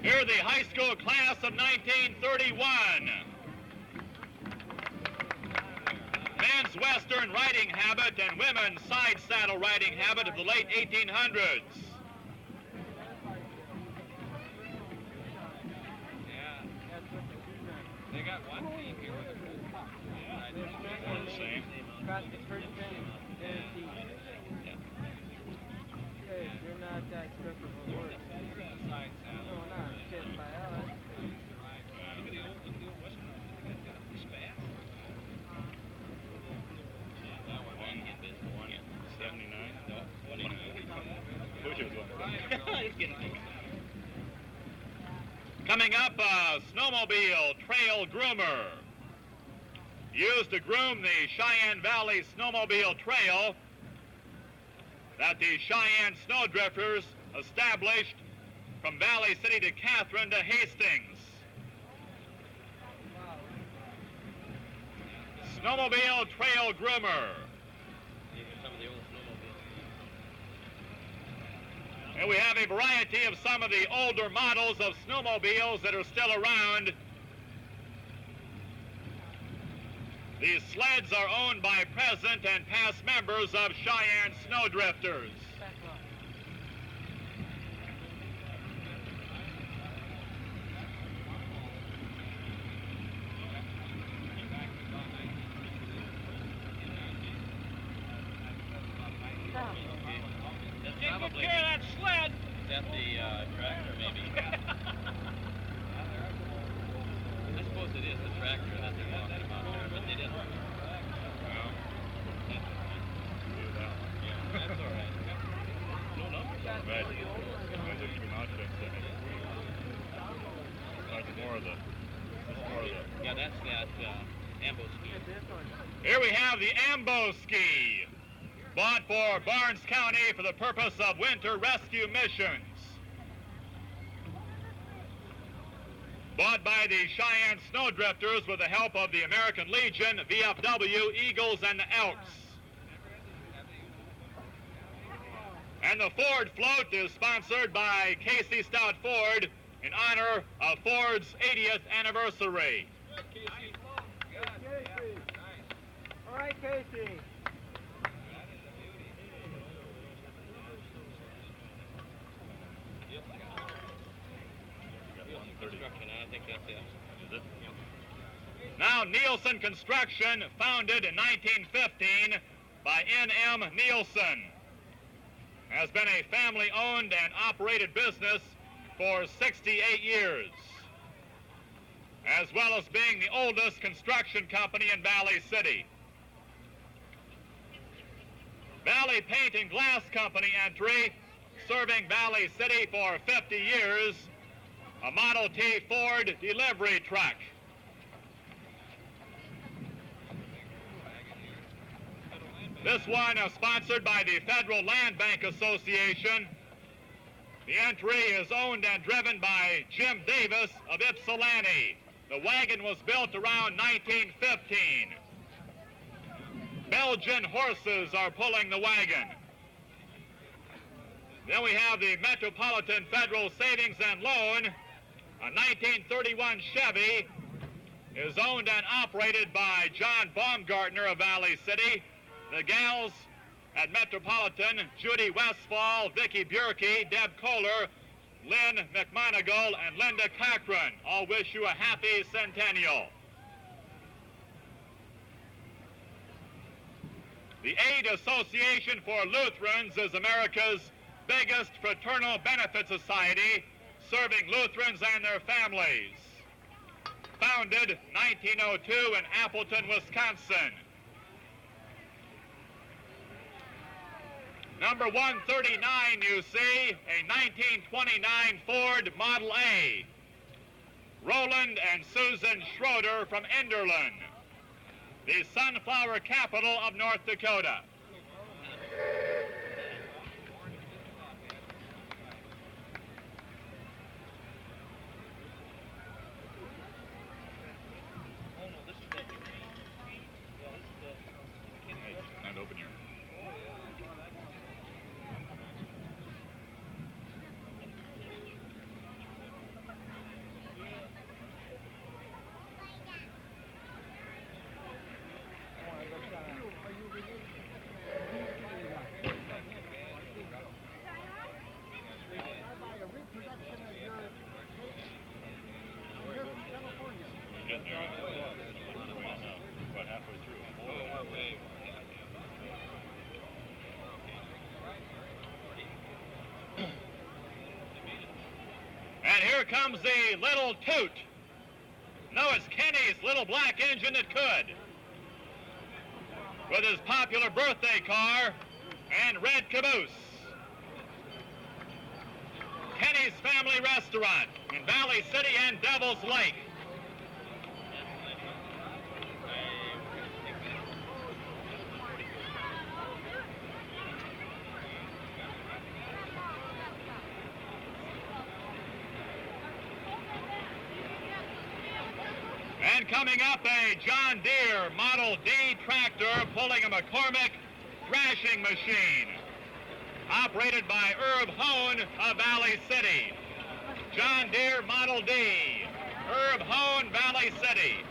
Here the high school class of 1931. Men's western riding habit and women's side saddle riding habit of the late 1800s. They got one team here with a One the same. You're not that strict of a word. No, not shit by us. Coming up, a snowmobile trail groomer. Used to groom the Cheyenne Valley Snowmobile Trail that the Cheyenne Snowdrifters established from Valley City to Catherine to Hastings. Snowmobile trail groomer. And we have a variety of some of the older models of snowmobiles that are still around. These sleds are owned by present and past members of Cheyenne Snowdrifters. Take good care of that sled. Is that the tractor, maybe? I suppose it is the tractor that they're talking about there, but they didn't. Well, that's all right. Not just more of the. Yeah, that's that ambo ski. Here we have the ambo ski, bought for Barnes County for the purpose of winter rescue missions. Bought by the Cheyenne Snowdrifters with the help of the American Legion, VFW, Eagles, and the Elks. And the Ford float is sponsored by Casey Stout Ford in honor of Ford's 80th anniversary. All right, Casey. Construction, I think that's it. Is it? Now, Nielsen Construction, founded in 1915 by N.M. Nielsen, has been a family-owned and operated business for 68 years, as well as being the oldest construction company in Valley City. Valley Paint and Glass Company entry, serving Valley City for 50 years, a Model T Ford delivery truck. This one is sponsored by the Federal Land Bank Association. The entry is owned and driven by Jim Davis of Ypsilanti. The wagon was built around 1915. Belgian horses are pulling the wagon. Then we have the Metropolitan Federal Savings and Loan. A 1931 Chevy is owned and operated by John Baumgartner of Valley City. The gals at Metropolitan, Judy Westfall, Vicki Bjerke, Deb Kohler, Lynn McMonigal, and Linda Cochran all wish you a happy centennial. The Aid Association for Lutherans is America's biggest fraternal benefit society, serving Lutherans and their families. Founded 1902 in Appleton, Wisconsin. Number 139, you see, a 1929 Ford Model A. Roland and Susan Schroeder from Enderlin, the sunflower capital of North Dakota. And open your. About halfway through. And here comes the little toot. No, it's Kenny's little black engine that could. With his popular birthday car and red caboose. Kenny's Family Restaurant in Valley City and Devil's Lake. And coming up, a John Deere Model D tractor pulling a McCormick thrashing machine, operated by Herb Hone of Valley City. John Deere Model D, Herb Hone, Valley City.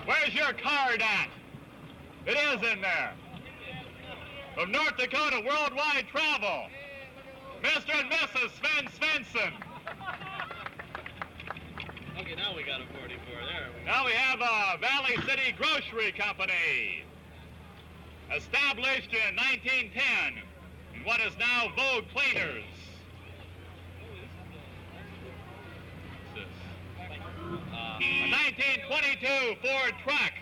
Where's your card at? It is in there. From North Dakota Worldwide Travel, Mr. and Mrs. Sven Svensson. Okay, now we got a 44 there. Now we have a Valley City Grocery Company, established in 1910 in what is now Vogue Cleaners. A 1922 Ford truck,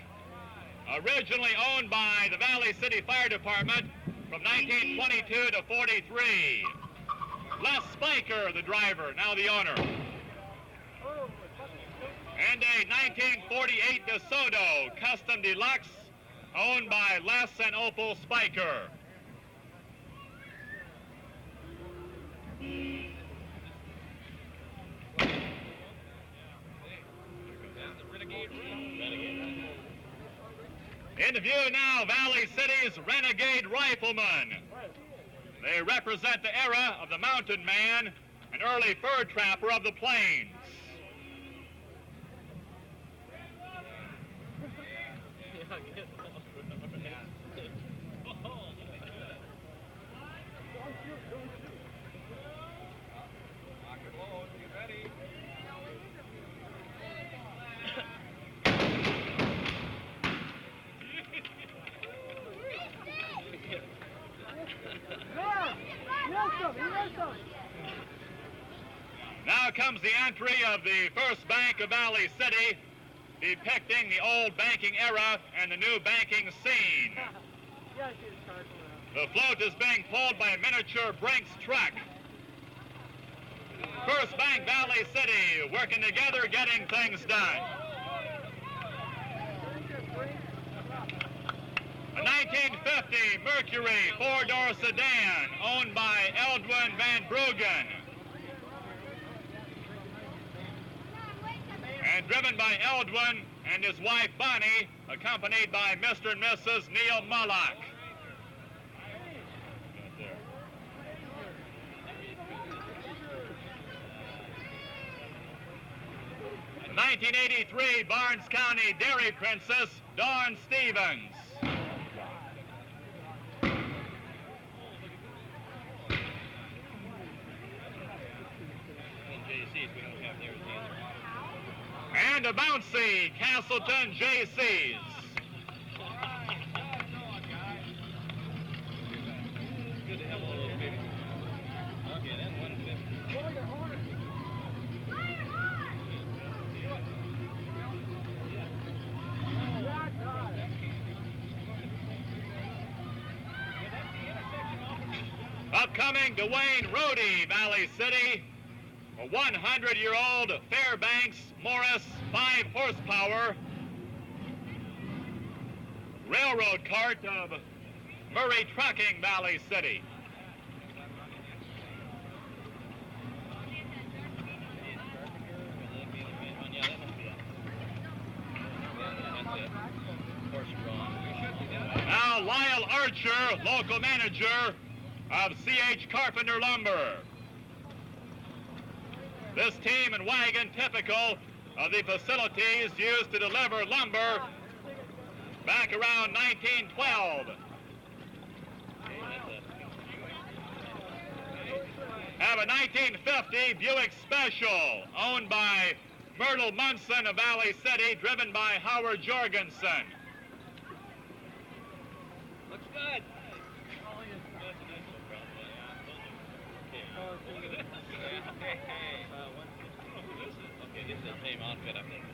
originally owned by the Valley City Fire Department from 1922 to 43. Les Spiker, the driver, now the owner. And a 1948 DeSoto Custom Deluxe, owned by Les and Opal Spiker. In view now, Valley City's Renegade Riflemen. They represent the era of the mountain man, an early fur trapper of the plains. Now comes the entry of the first bank of Valley City, depicting the old banking era and the new banking scene. The float is being pulled by a miniature Brinks truck. First Bank Valley City, working together, getting things done. A 1950 Mercury four-door sedan, owned by Eldwin Van Bruggen, and driven by Eldwin and his wife Bonnie, accompanied by Mr. and Mrs. Neil Mullock. The 1983 Barnes County Dairy Princess, Dawn Stevens. And a bouncy Castleton JC's. Good to have all those babies. Okay, that's 150. Upcoming Dwayne Rohde, Valley City. A 100-year-old Fairbanks Morris 5 horsepower railroad cart of Murray Trucking, Valley City. Now Lyle Archer, local manager of C.H. Carpenter Lumber. This team and wagon typical of the facilities used to deliver lumber back around 1912. Have a 1950 Buick Special owned by Myrtle Munson of Valley City, driven by Howard Jorgensen. Looks good. This is the same outfit, I think.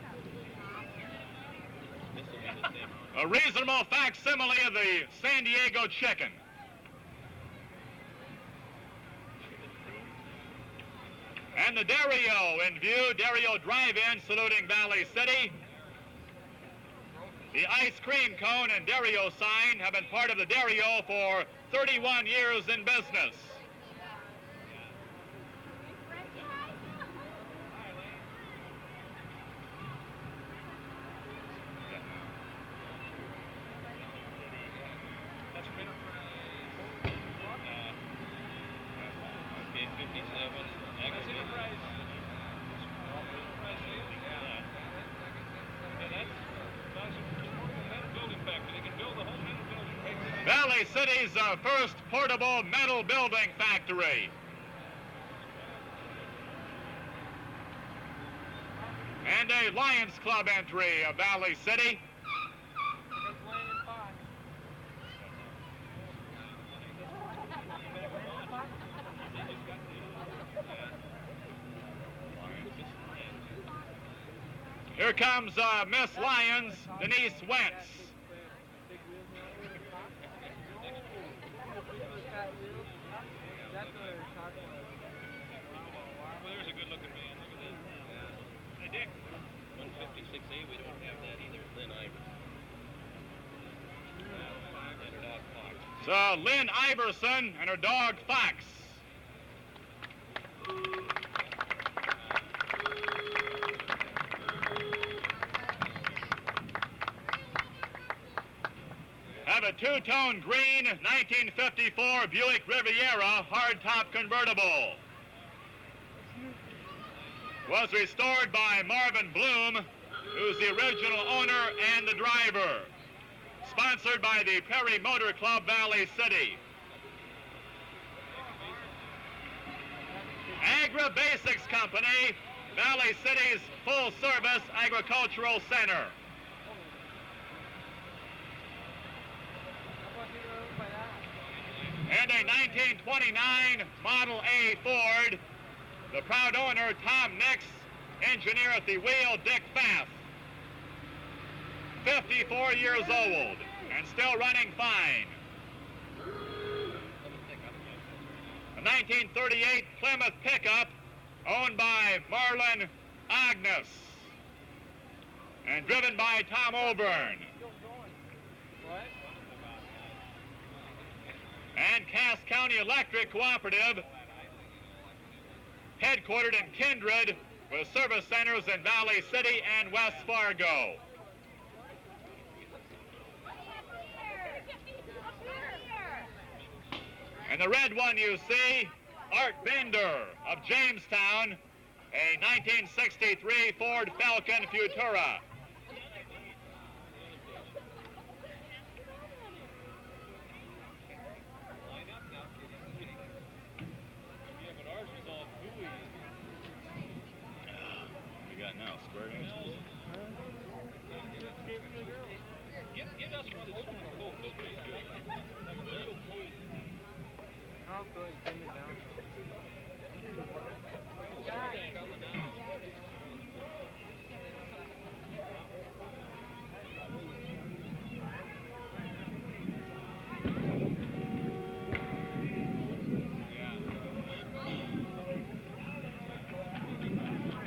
This will be the same. A reasonable facsimile of the San Diego Chicken. And the Dario in view, Dario Drive-In saluting Valley City. The ice cream cone and Dario sign have been part of the Dario for 31 years in business. Okay, 57. Valley City's first portable metal building factory. And a Lions Club entry of Valley City. Here comes Miss Lyons, Denise Wentz. Well, there's a good-looking man. Look at that. Hey, Dick. 156A, we don't have that either. Lynn Iverson. So Lynn Iverson and her dog Fox. Have a two-tone green 1954 Buick Riviera hardtop convertible. Was restored by Marvin Bloom, who's the original owner and the driver. Sponsored by the Prairie Motor Club, Valley City. Agri Basics Company, Valley City's full-service agricultural center. And a 1929 Model A Ford, the proud owner, Tom Nix, engineer at the wheel, Dick Pfaff. 54 years old and still running fine. A 1938 Plymouth pickup owned by Marlon Agnes and driven by Tom Oburn. And Cass County Electric Cooperative, headquartered in Kindred, with service centers in Valley City and West Fargo. And the red one you see, Art Bender of Jamestown, a 1963 Ford Falcon Futura. We got now square dance. Give us one that's cool. I'll go and bring it down.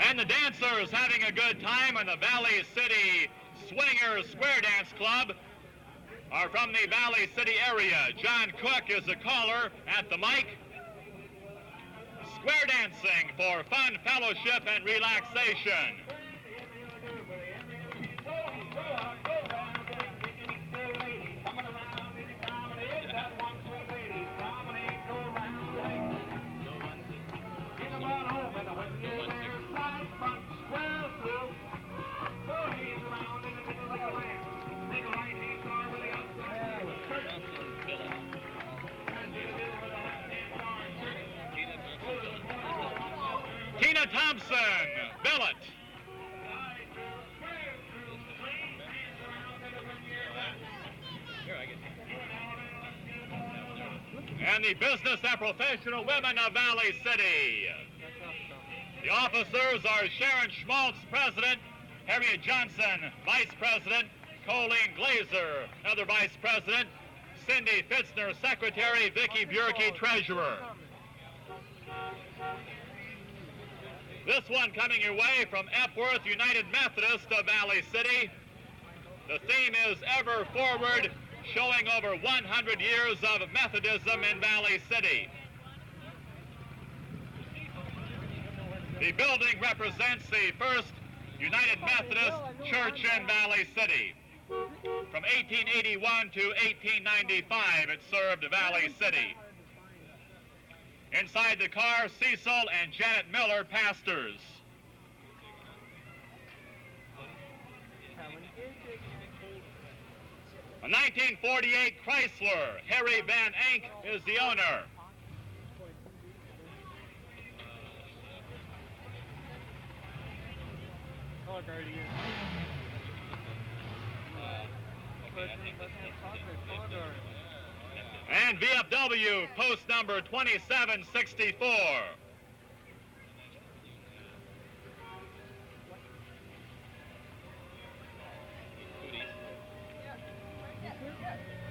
And the dancers having a good time in the Valley City Swingers Square Dance Club are from the Valley City area. John Cook is the caller at the mic. Square dancing for fun, fellowship, and relaxation. Tina Thompson, billet. And the business and professional women of Valley City. The officers are Sharon Schmaltz, President, Harriet Johnson, Vice President, Colleen Glazer, another Vice President, Cindy Fitzner, Secretary, Vicki Bjerke, Treasurer. This one coming your way from Epworth United Methodist of Valley City. The theme is Ever Forward, showing over 100 years of Methodism in Valley City. The building represents the first United Methodist Church in Valley City. From 1881 to 1895, it served Valley City. Inside the car, Cecil and Janet Miller, pastors. A 1948 Chrysler, Harry Van Enck is the owner. And VFW, post number 2764.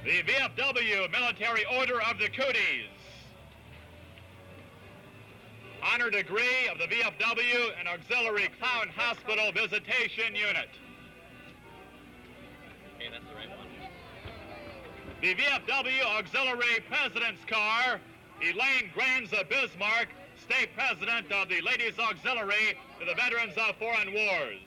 the VFW Military Order of the Cooties, honor degree of the VFW and Auxiliary Clown Hospital Visitation Unit. Okay, that's the right one. The VFW Auxiliary President's Car, Elaine Granza Bismarck, State President of the Ladies Auxiliary to the Veterans of Foreign Wars.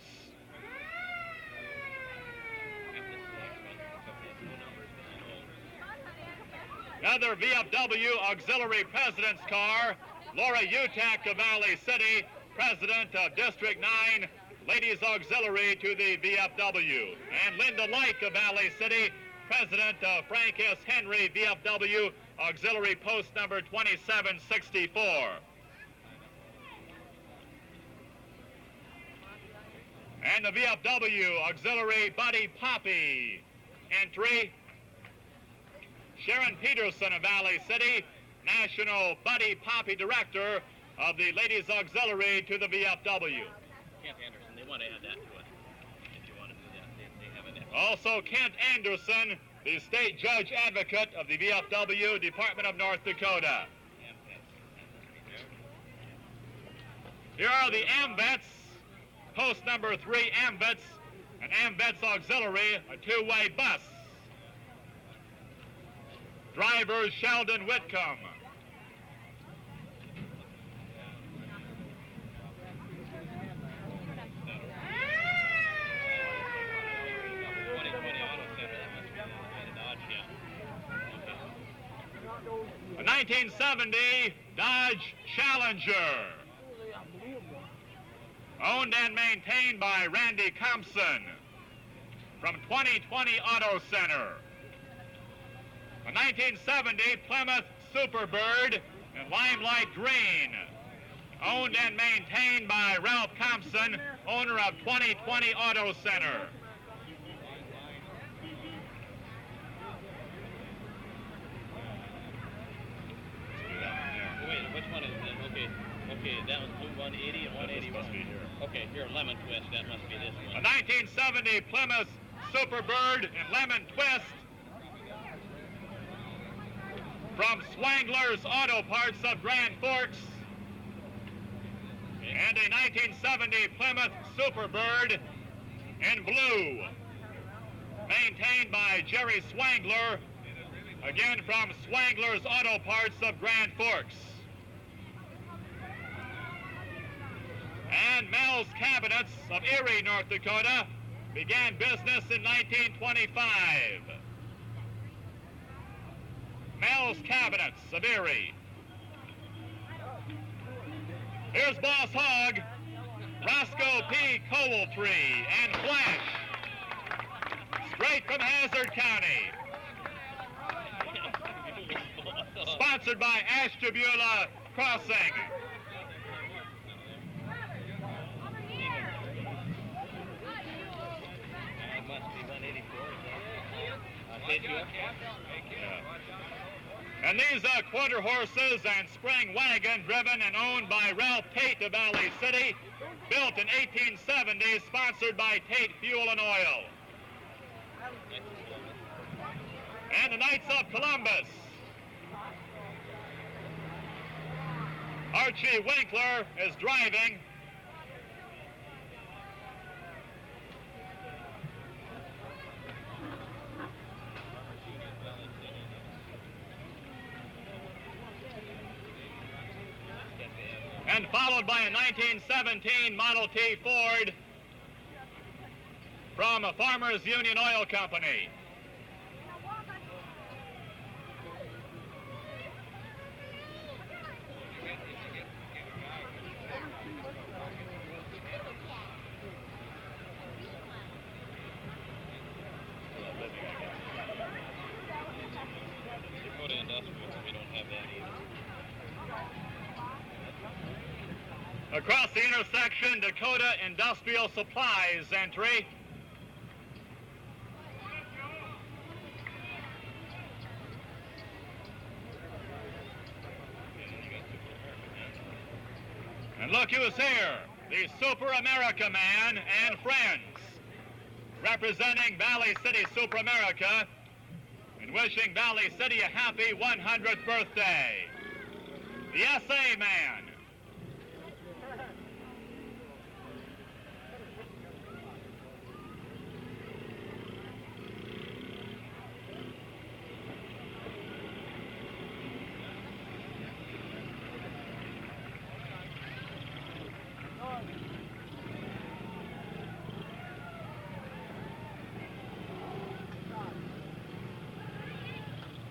Another VFW Auxiliary President's Car, Laura Utak of Valley City, President of District 9, Ladies Auxiliary to the VFW. And Linda Like of Valley City, President of Frank S. Henry VFW Auxiliary Post number 2764. And the VFW Auxiliary Buddy Poppy entry, Sharon Peterson of Valley City, National Buddy Poppy Director of the Ladies Auxiliary to the VFW. Kent Anderson, they want to add that to it. If you want to do that, they have it. Also Kent Anderson, the State Judge Advocate of the VFW Department of North Dakota. Here are the AMVETs, post number 3 AMVETs, an AMVETs Auxiliary, a two-way bus. Driver Sheldon Whitcomb. A 1970 Dodge Challenger, owned and maintained by Randy Compson from 2020 Auto Center. A 1970 Plymouth Superbird in limelight green, owned and maintained by Ralph Compson, owner of 2020 Auto Center. Wait, which one is that? Okay, that was blue 180 and 181. Must be here. Okay, here, lemon twist, that must be this A one. 1970 Plymouth Superbird in lemon twist from Swangler's Auto Parts of Grand Forks. And a 1970 Plymouth Superbird in blue, maintained by Jerry Swangler, again from Swangler's Auto Parts of Grand Forks. And Mel's Cabinets of Erie, North Dakota, began business in 1925. Mel's Cabinets of Erie. Here's Boss Hogg, Roscoe P. Coletree, and Flash, straight from Hazard County. Sponsored by Ashtabula Crossing. It must be 184. And these are quarter horses and spring wagon driven and owned by Ralph Tate of Valley City, built in 1870, sponsored by Tate Fuel and Oil. And the Knights of Columbus. Archie Winkler is driving. And followed by a 1917 Model T Ford from a Farmers Union Oil Company. Dakota Industrial, we don't have that either. Across the intersection, Dakota Industrial Supplies entry. And look who's here, the Super America Man and friends. Representing Valley City Super America and wishing Valley City a happy 100th birthday. The SA Man.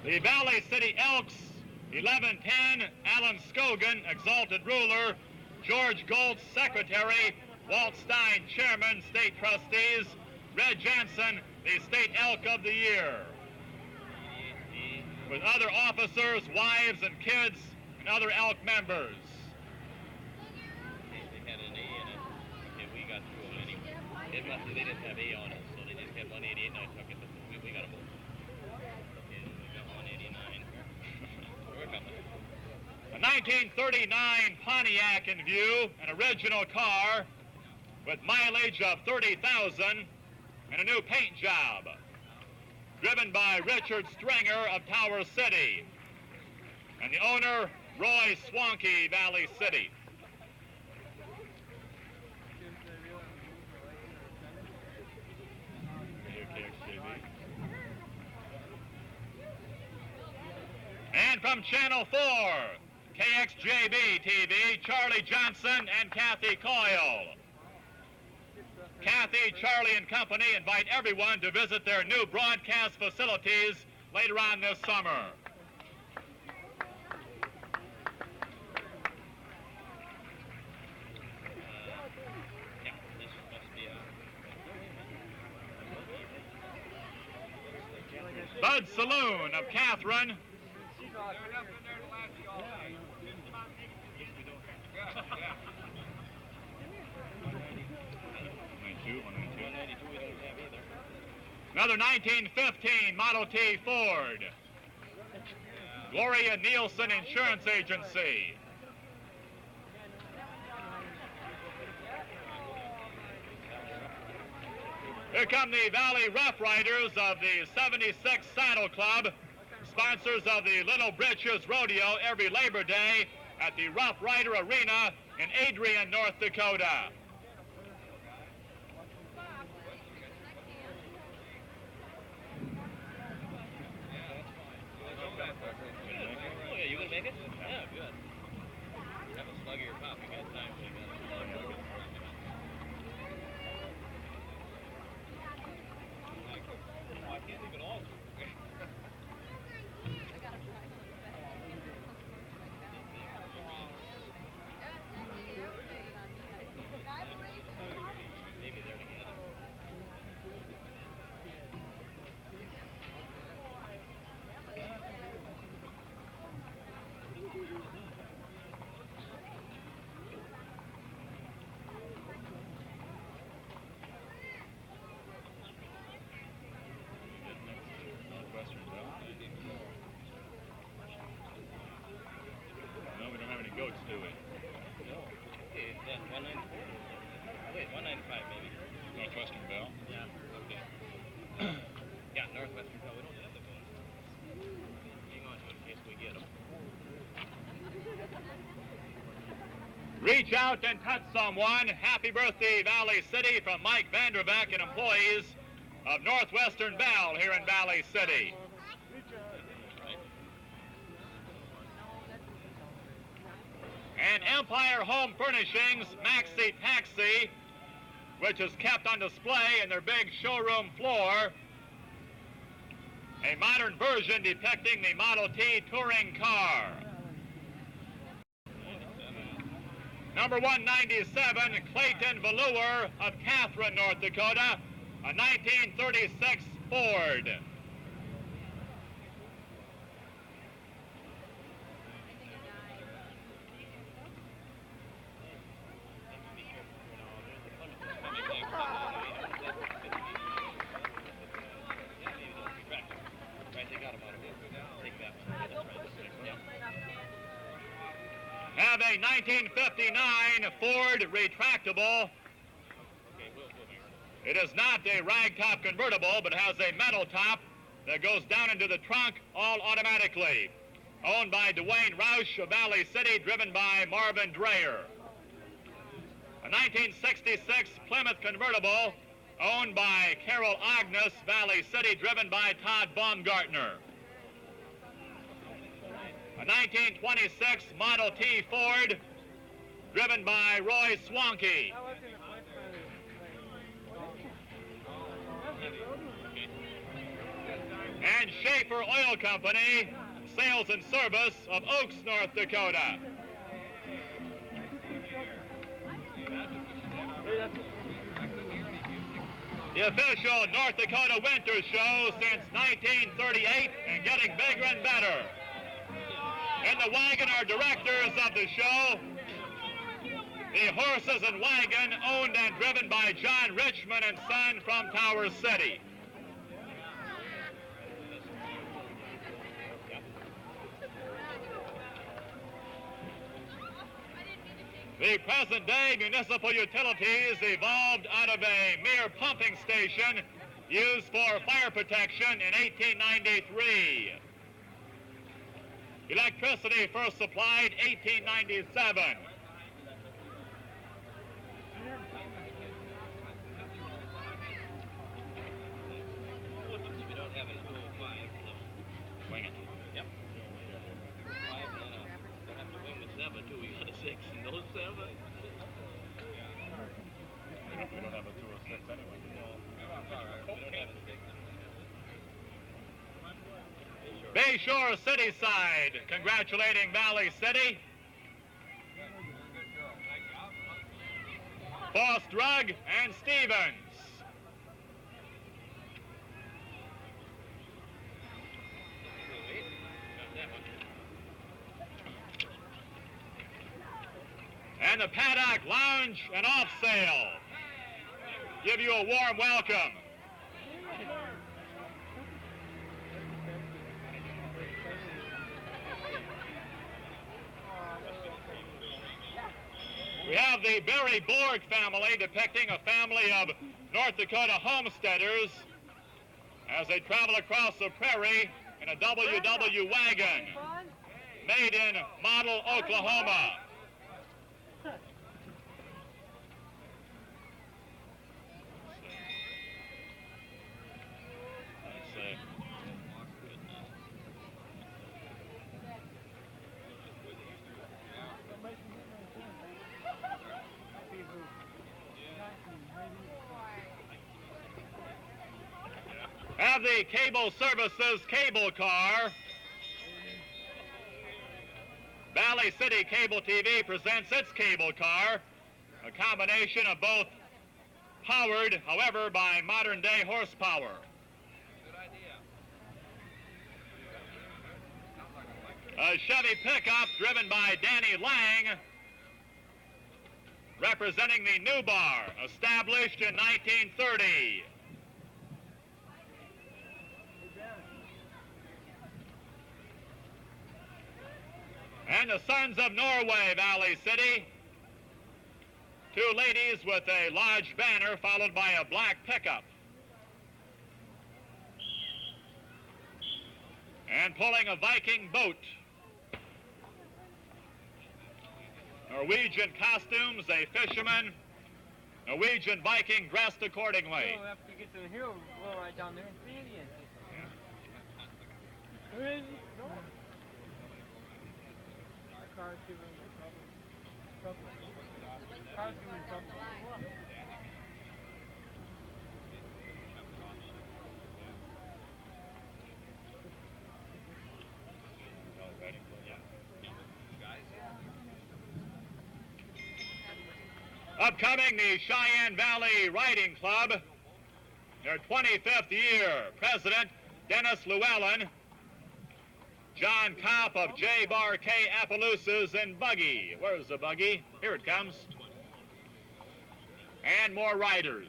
The Valley City Elks, 1110, Alan Scogan, Exalted Ruler, George Goltz, Secretary, Walt Stein, Chairman, State Trustees, Red Jansen, the State Elk of the Year. With other officers, wives, and kids, and other elk members. They had an A in it. Okay, we got through them anyway. They didn't have A on it, so they just had 188, and I took it, but we got them both. Okay, we got 189. We're coming. A 1939 Pontiac in view, an original car with mileage of 30,000 and a new paint job. Driven by Richard Stringer of Tower City. And the owner, Roy Swanky, Valley City. And from Channel 4, KXJB TV, Charlie Johnson and Kathy Coyle. Kathy, Charlie, and company invite everyone to visit their new broadcast facilities later on this summer. Yeah, this must be a... Bud Saloon of Catherine. Another 1915 Model T Ford. Gloria Nielsen Insurance Agency. Here come the Valley Rough Riders of the 76 Saddle Club, sponsors of the Little Britches Rodeo every Labor Day at the Rough Rider Arena in Adrian, North Dakota. Oh, yeah, you gonna make it? Yeah, good. Have a slug of your pop. You got time. You got it. I can't leave it all. Maybe they're together. No, we don't have any goats, do we? No. Okay, then 194. Wait, 195 maybe. Northwestern Bell. Yeah. Okay. Yeah, Northwestern. No, we don't have the ones. Hang on to it in case we get them. Reach out and touch someone. Happy birthday, Valley City, from Mike Vanderbeck and employees of Northwestern Bell here in Valley City. And Empire Home Furnishings Maxi Taxi, which is kept on display in their big showroom floor. A modern version depicting the Model T touring car. Number 197, Clayton Velour of Catherine, North Dakota, a 1936 Ford. Have a 1959 Ford retractable. It is not a ragtop convertible, but has a metal top that goes down into the trunk, all automatically. Owned by Dwayne Roush of Valley City, driven by Marvin Dreyer. A 1966 Plymouth convertible, owned by Carol Agnes, Valley City, driven by Todd Baumgartner. A 1926 Model T Ford, driven by Roy Swanky. And Schaefer Oil Company, sales and service of Oaks, North Dakota. The official North Dakota Winter Show since 1938 and getting bigger and better. In the wagon are directors of the show. The horses and wagon owned and driven by John Richmond and Son from Tower City. The present-day municipal utilities evolved out of a mere pumping station used for fire protection in 1893. Electricity first supplied 1897. Wing it. Yep. 5 and then don't have to wing the 7 too. We got a 6 and those 7. We don't have a 206 anyway. We don't have a 6. Bayshore City side, congratulating Valley City. Foss Drug and Stevens. And the Paddock Lounge and Off Sale give you a warm welcome. We have the Barry Borg family depicting a family of North Dakota homesteaders as they travel across the prairie in a WW wagon made in Model, Oklahoma. Have the Cable Services cable car. Valley City Cable TV presents its cable car, a combination of both powered, however, by modern-day horsepower. A Chevy pickup driven by Danny Lang, representing the New Bar, established in 1930. And the Sons of Norway, Valley City. 2 ladies with a large banner followed by a black pickup. And pulling a Viking boat. Norwegian costumes, a fisherman. Norwegian Viking dressed accordingly. Oh, after you get to the hill, well, right down there, it's the Indians. Where is he? No. Car's giving me trouble. Car's giving me trouble. Upcoming, the Cheyenne Valley Riding Club, their 25th year. President Dennis Llewellyn. John Kopp of J. Bar K. Appaloosas and buggy. Where's the buggy? Here it comes. And more riders.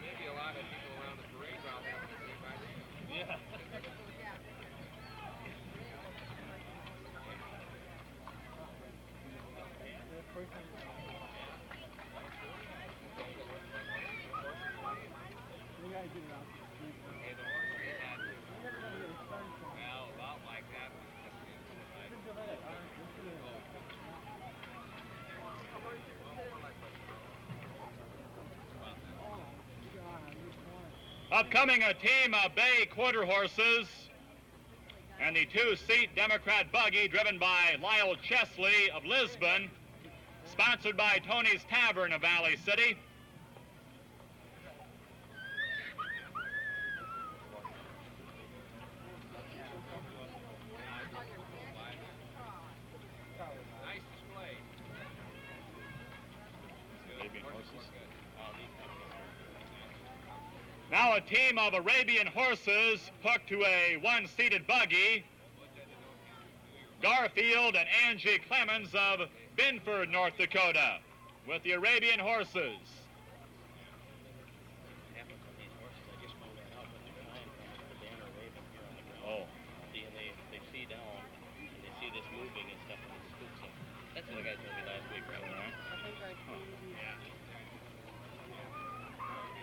Maybe a lot of people around the parade route have the same idea. Yeah. Hey, the horse we had, well, about like that. Upcoming a team of bay quarter horses and the two-seat Democrat buggy driven by Lyle Chesley of Lisbon, sponsored by Tony's Tavern of Valley City. Nice display. Now a team of Arabian horses hooked to a one-seated buggy. Garfield and Angie Clemens of Binford, North Dakota, with the Arabian horses. Oh. See, and they see down, and they see this moving and stuff, and it spooks them. That's what the guy told me last week, right?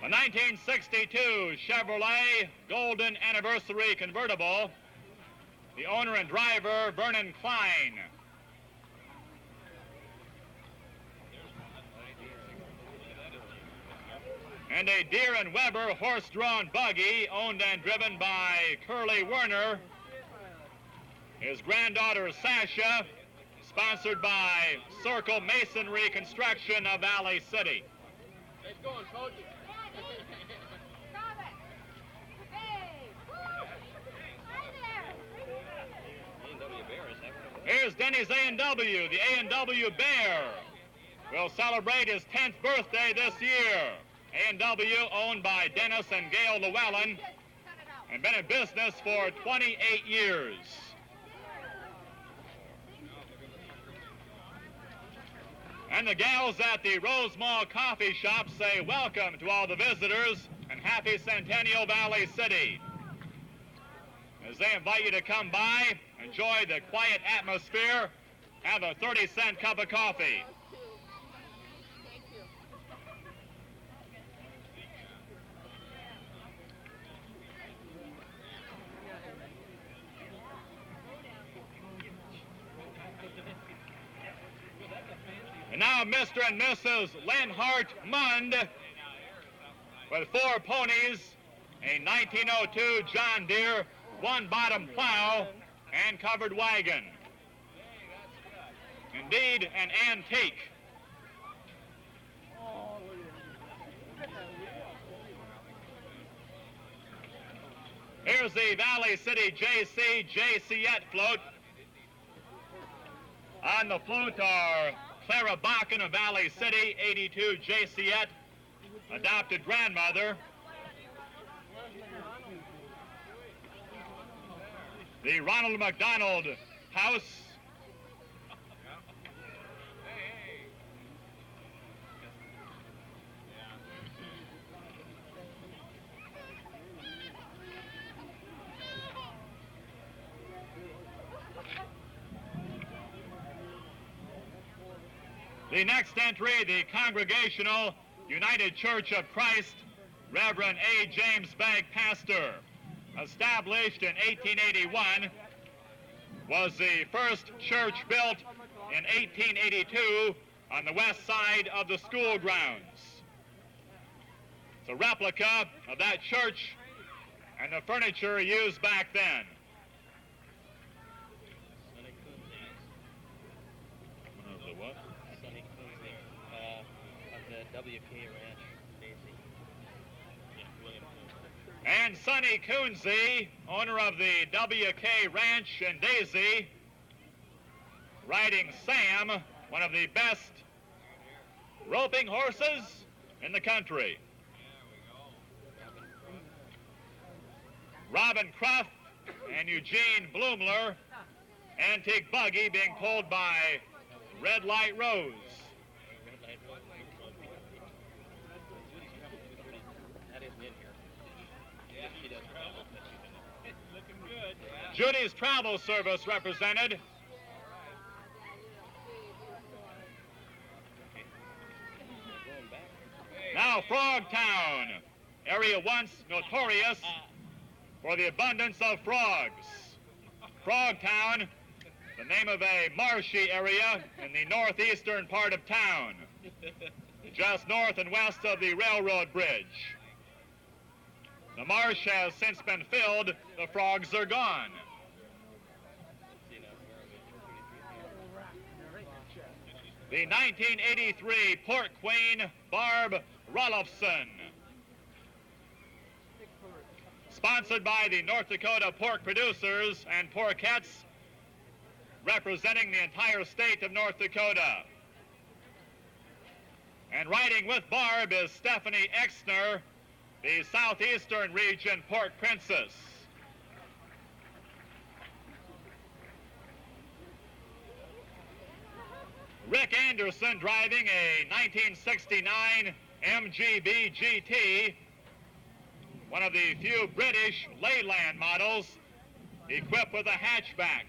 A 1962 Chevrolet Golden Anniversary convertible. The owner and driver, Vernon Klein. And a Deere and Weber horse-drawn buggy owned and driven by Curly Werner. His granddaughter, Sasha, sponsored by Circle Masonry Construction of Valley City. It's going, coach. Here's Denny's A&W. The A&W Bear will celebrate his 10th birthday this year. A&W, owned by Dennis and Gail Llewellyn, and been in business for 28 years. And the gals at the Rosemall Coffee Shop say welcome to all the visitors and happy Centennial Valley City. As they invite you to come by, enjoy the quiet atmosphere, have a 30-cent cup of coffee. And now Mr. and Mrs. Lenhart Mund with 4 ponies, a 1902 John Deere one-bottom plow and covered wagon. Indeed, an antique. Here's the Valley City JC JCette float. On the float are Clara Bakken of Valley City, 82 JCette, adopted grandmother. The Ronald McDonald House. The next entry, the Congregational United Church of Christ, Reverend A. James Begg, pastor. Established in 1881, was the first church built in 1882 on the west side of the school grounds. It's a replica of that church and the furniture used back then. Sonny Coonsey. The what? Sonny Coonsey, of the WK Ranch, Daisy. Yeah, William Coonsey. And Sonny Coonsey, owner of the WK Ranch in Daisy, riding Sam one of the best roping horses in the country. Robin Cruff and Eugene Bloomler, antique buggy being pulled by Red Light Rose. That isn't in here. She does travel. Looking good. Judy's Travel Service represented. Now Frogtown, area once notorious for the abundance of frogs. Frogtown, the name of a marshy area in the northeastern part of town, just north and west of the railroad bridge. The marsh has since been filled, the frogs are gone. The 1983 Port Queen, Barb Rollofson. Sponsored by the North Dakota Pork Producers and Porkettes, representing the entire state of North Dakota. And riding with Barb is Stephanie Exner, the Southeastern Region Pork Princess. Rick Anderson driving a 1969 MGB GT, one of the few British Leyland models equipped with a hatchback.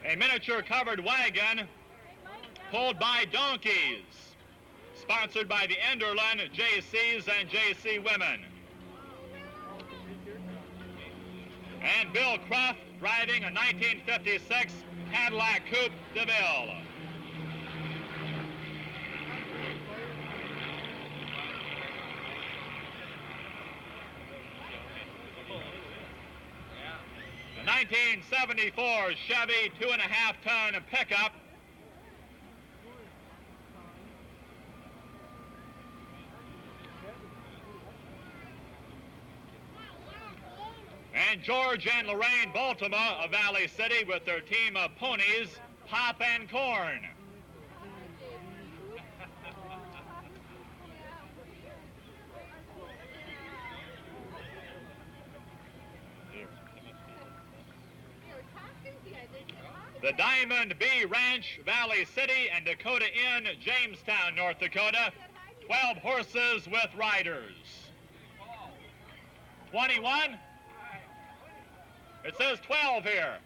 A miniature covered wagon pulled by donkeys, sponsored by the Enderlin JCs and JC Women. And Bill Cruff driving a 1956 Cadillac Coupe de Ville. A 1974 Chevy 2.5-ton pickup. And George and Lorraine Baltima of Valley City with their team of ponies, Pop and Corn. The Diamond B Ranch, Valley City, and Dakota Inn, Jamestown, North Dakota. 12 horses with riders. 21? It says 12 here.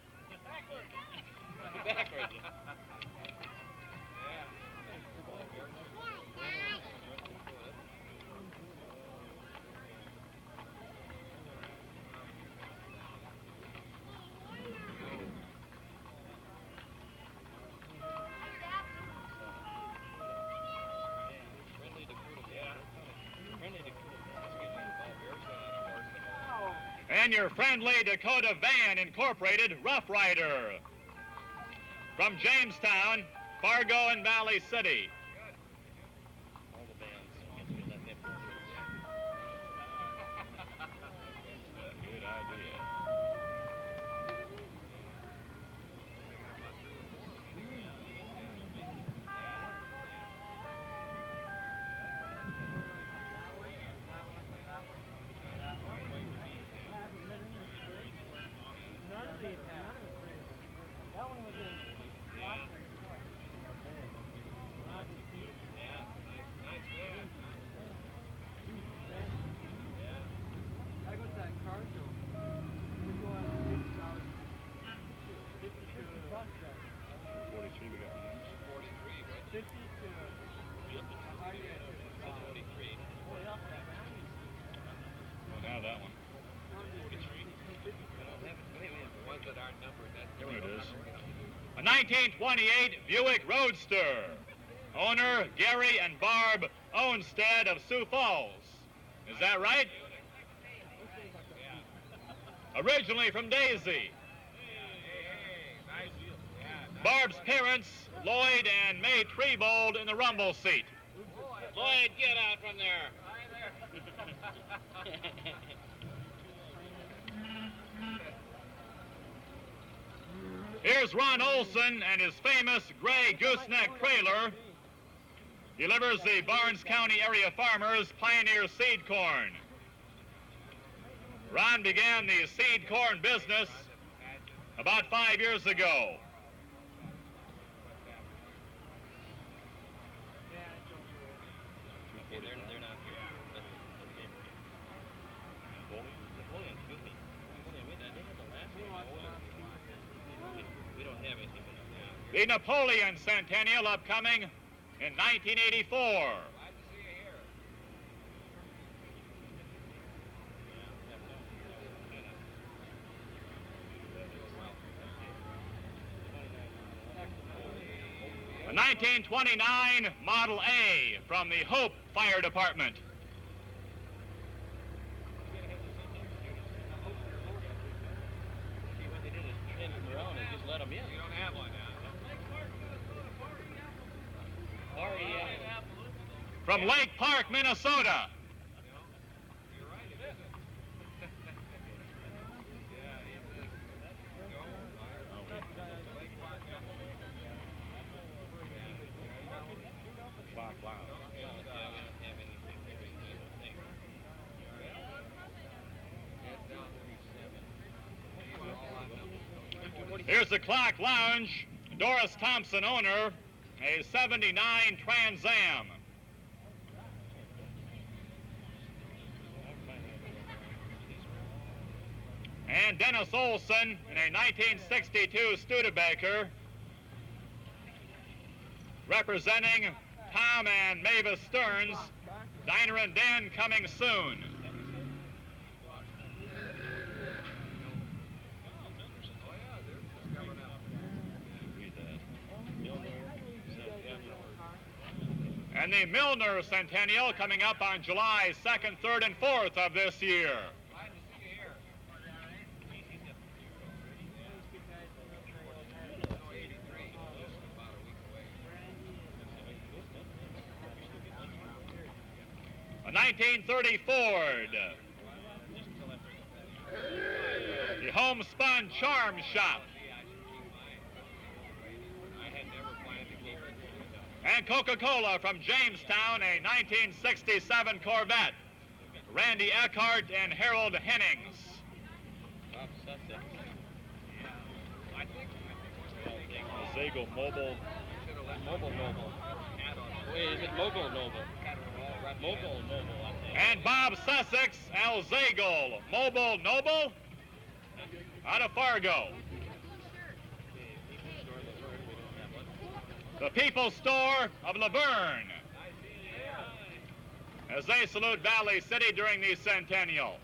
Backwards. And your friendly Dakota Van Incorporated Rough Rider. From Jamestown, Fargo, and Valley City. All the bands. Let them go. Good idea. Now that one. There it is. A 1928 Buick Roadster. Owner Gary and Barb Ownstead of Sioux Falls. Is that right? Originally from Daisy. Barb's parents, Lloyd and May Trebold, in the rumble seat. Lloyd, get out from there. Here's Ron Olson and his famous gray gooseneck trailer. Delivers the Barnes County area farmers Pioneer seed corn. Ron began the seed corn business about 5 years ago. Okay, they're not here. Napoleon, excuse me. Napoleon, wait, they had the last one. We don't have anything but The Napoleon Centennial upcoming in 1984. A 1929 Model A from the Hope Fire Department. See, what they did is change them around and just let them in. You don't have one now. From Lake Park, Minnesota. Here's the Clock Lounge. Doris Thompson, owner, a 79 Trans Am. And Dennis Olson in a 1962 Studebaker, representing Tom and Mavis Stearns. Diner and Den coming soon. And the Milner Centennial coming up on July 2nd, 3rd, and 4th of this year. A 1930 Ford. The Homespun Charm Shop. And Coca-Cola from Jamestown, a 1967 Corvette. Randy Eckhart and Harold Hennings. Zago Mobile. Wait, is it Mogul Noble? Mogul Noble, I think. And Bob Sussex, Alzagle, Mobile Noble, out of Fargo. The People's Store of Laverne, as they salute Valley City during the centennial.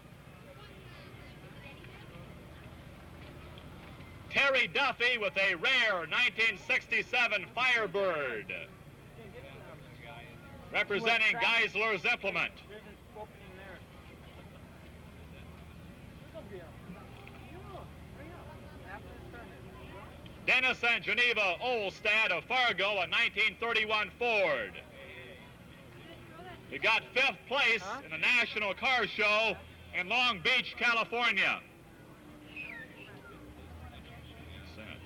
Terry Duffy with a rare 1967 Firebird, representing Geisler's Implement. Dennis and Geneva Olstad of Fargo, a 1931 Ford. He got 5th place in the National Car Show in Long Beach, California.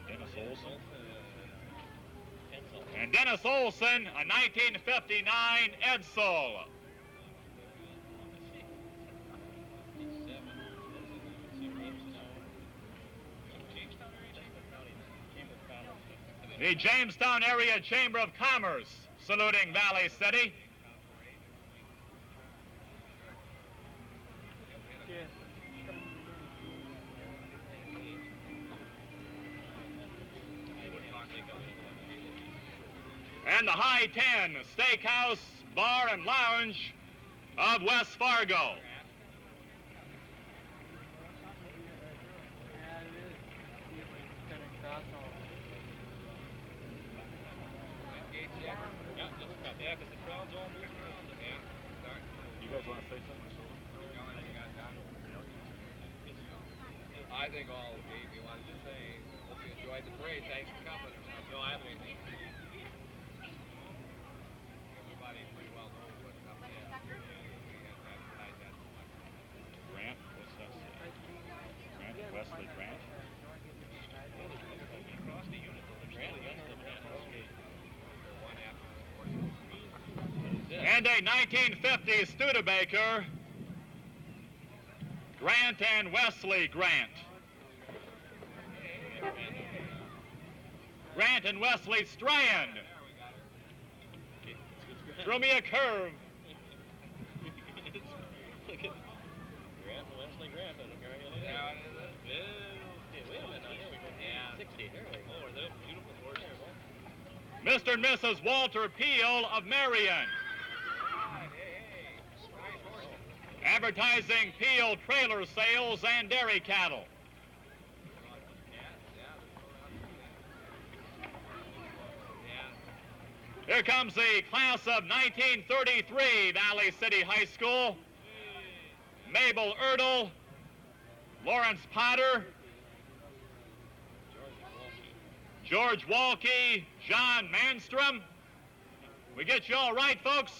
Dennis Olson. And Dennis Olson, a 1959 Edsel. The Jamestown Area Chamber of Commerce saluting Valley City. And the High 10 Steakhouse, Bar and Lounge of West Fargo. Yeah, because the crowd's all moving around the man. You guys want to say something? I think all we wanted to say, hope you enjoyed the parade. Thanks for coming. No, I haven't anything. Everybody pretty well knows what's up there. Grant, what's that say? Grant, Wesley Grant. Across the unit, Grant, Wesley, Grant, okay. And a 1950 Studebaker, Grant and Wesley Grant. Grant and Wesley Strand. Throw me a curve. Grant and Wesley Grant. Yeah, okay, wait a minute. Now, here we go. Yeah. 60. Here we go. Are those beautiful horses? Mr. and Mrs. Walter Peel of Marion. Advertising Peel trailer sales and dairy cattle. Here comes the class of 1933 Valley City High School. Mabel Erdel, Lawrence Potter, George Walke, John Manstrom. We get you all right, folks?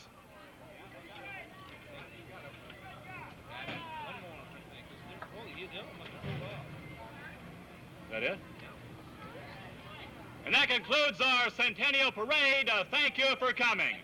Is that it? And that concludes our Centennial Parade. Thank you for coming.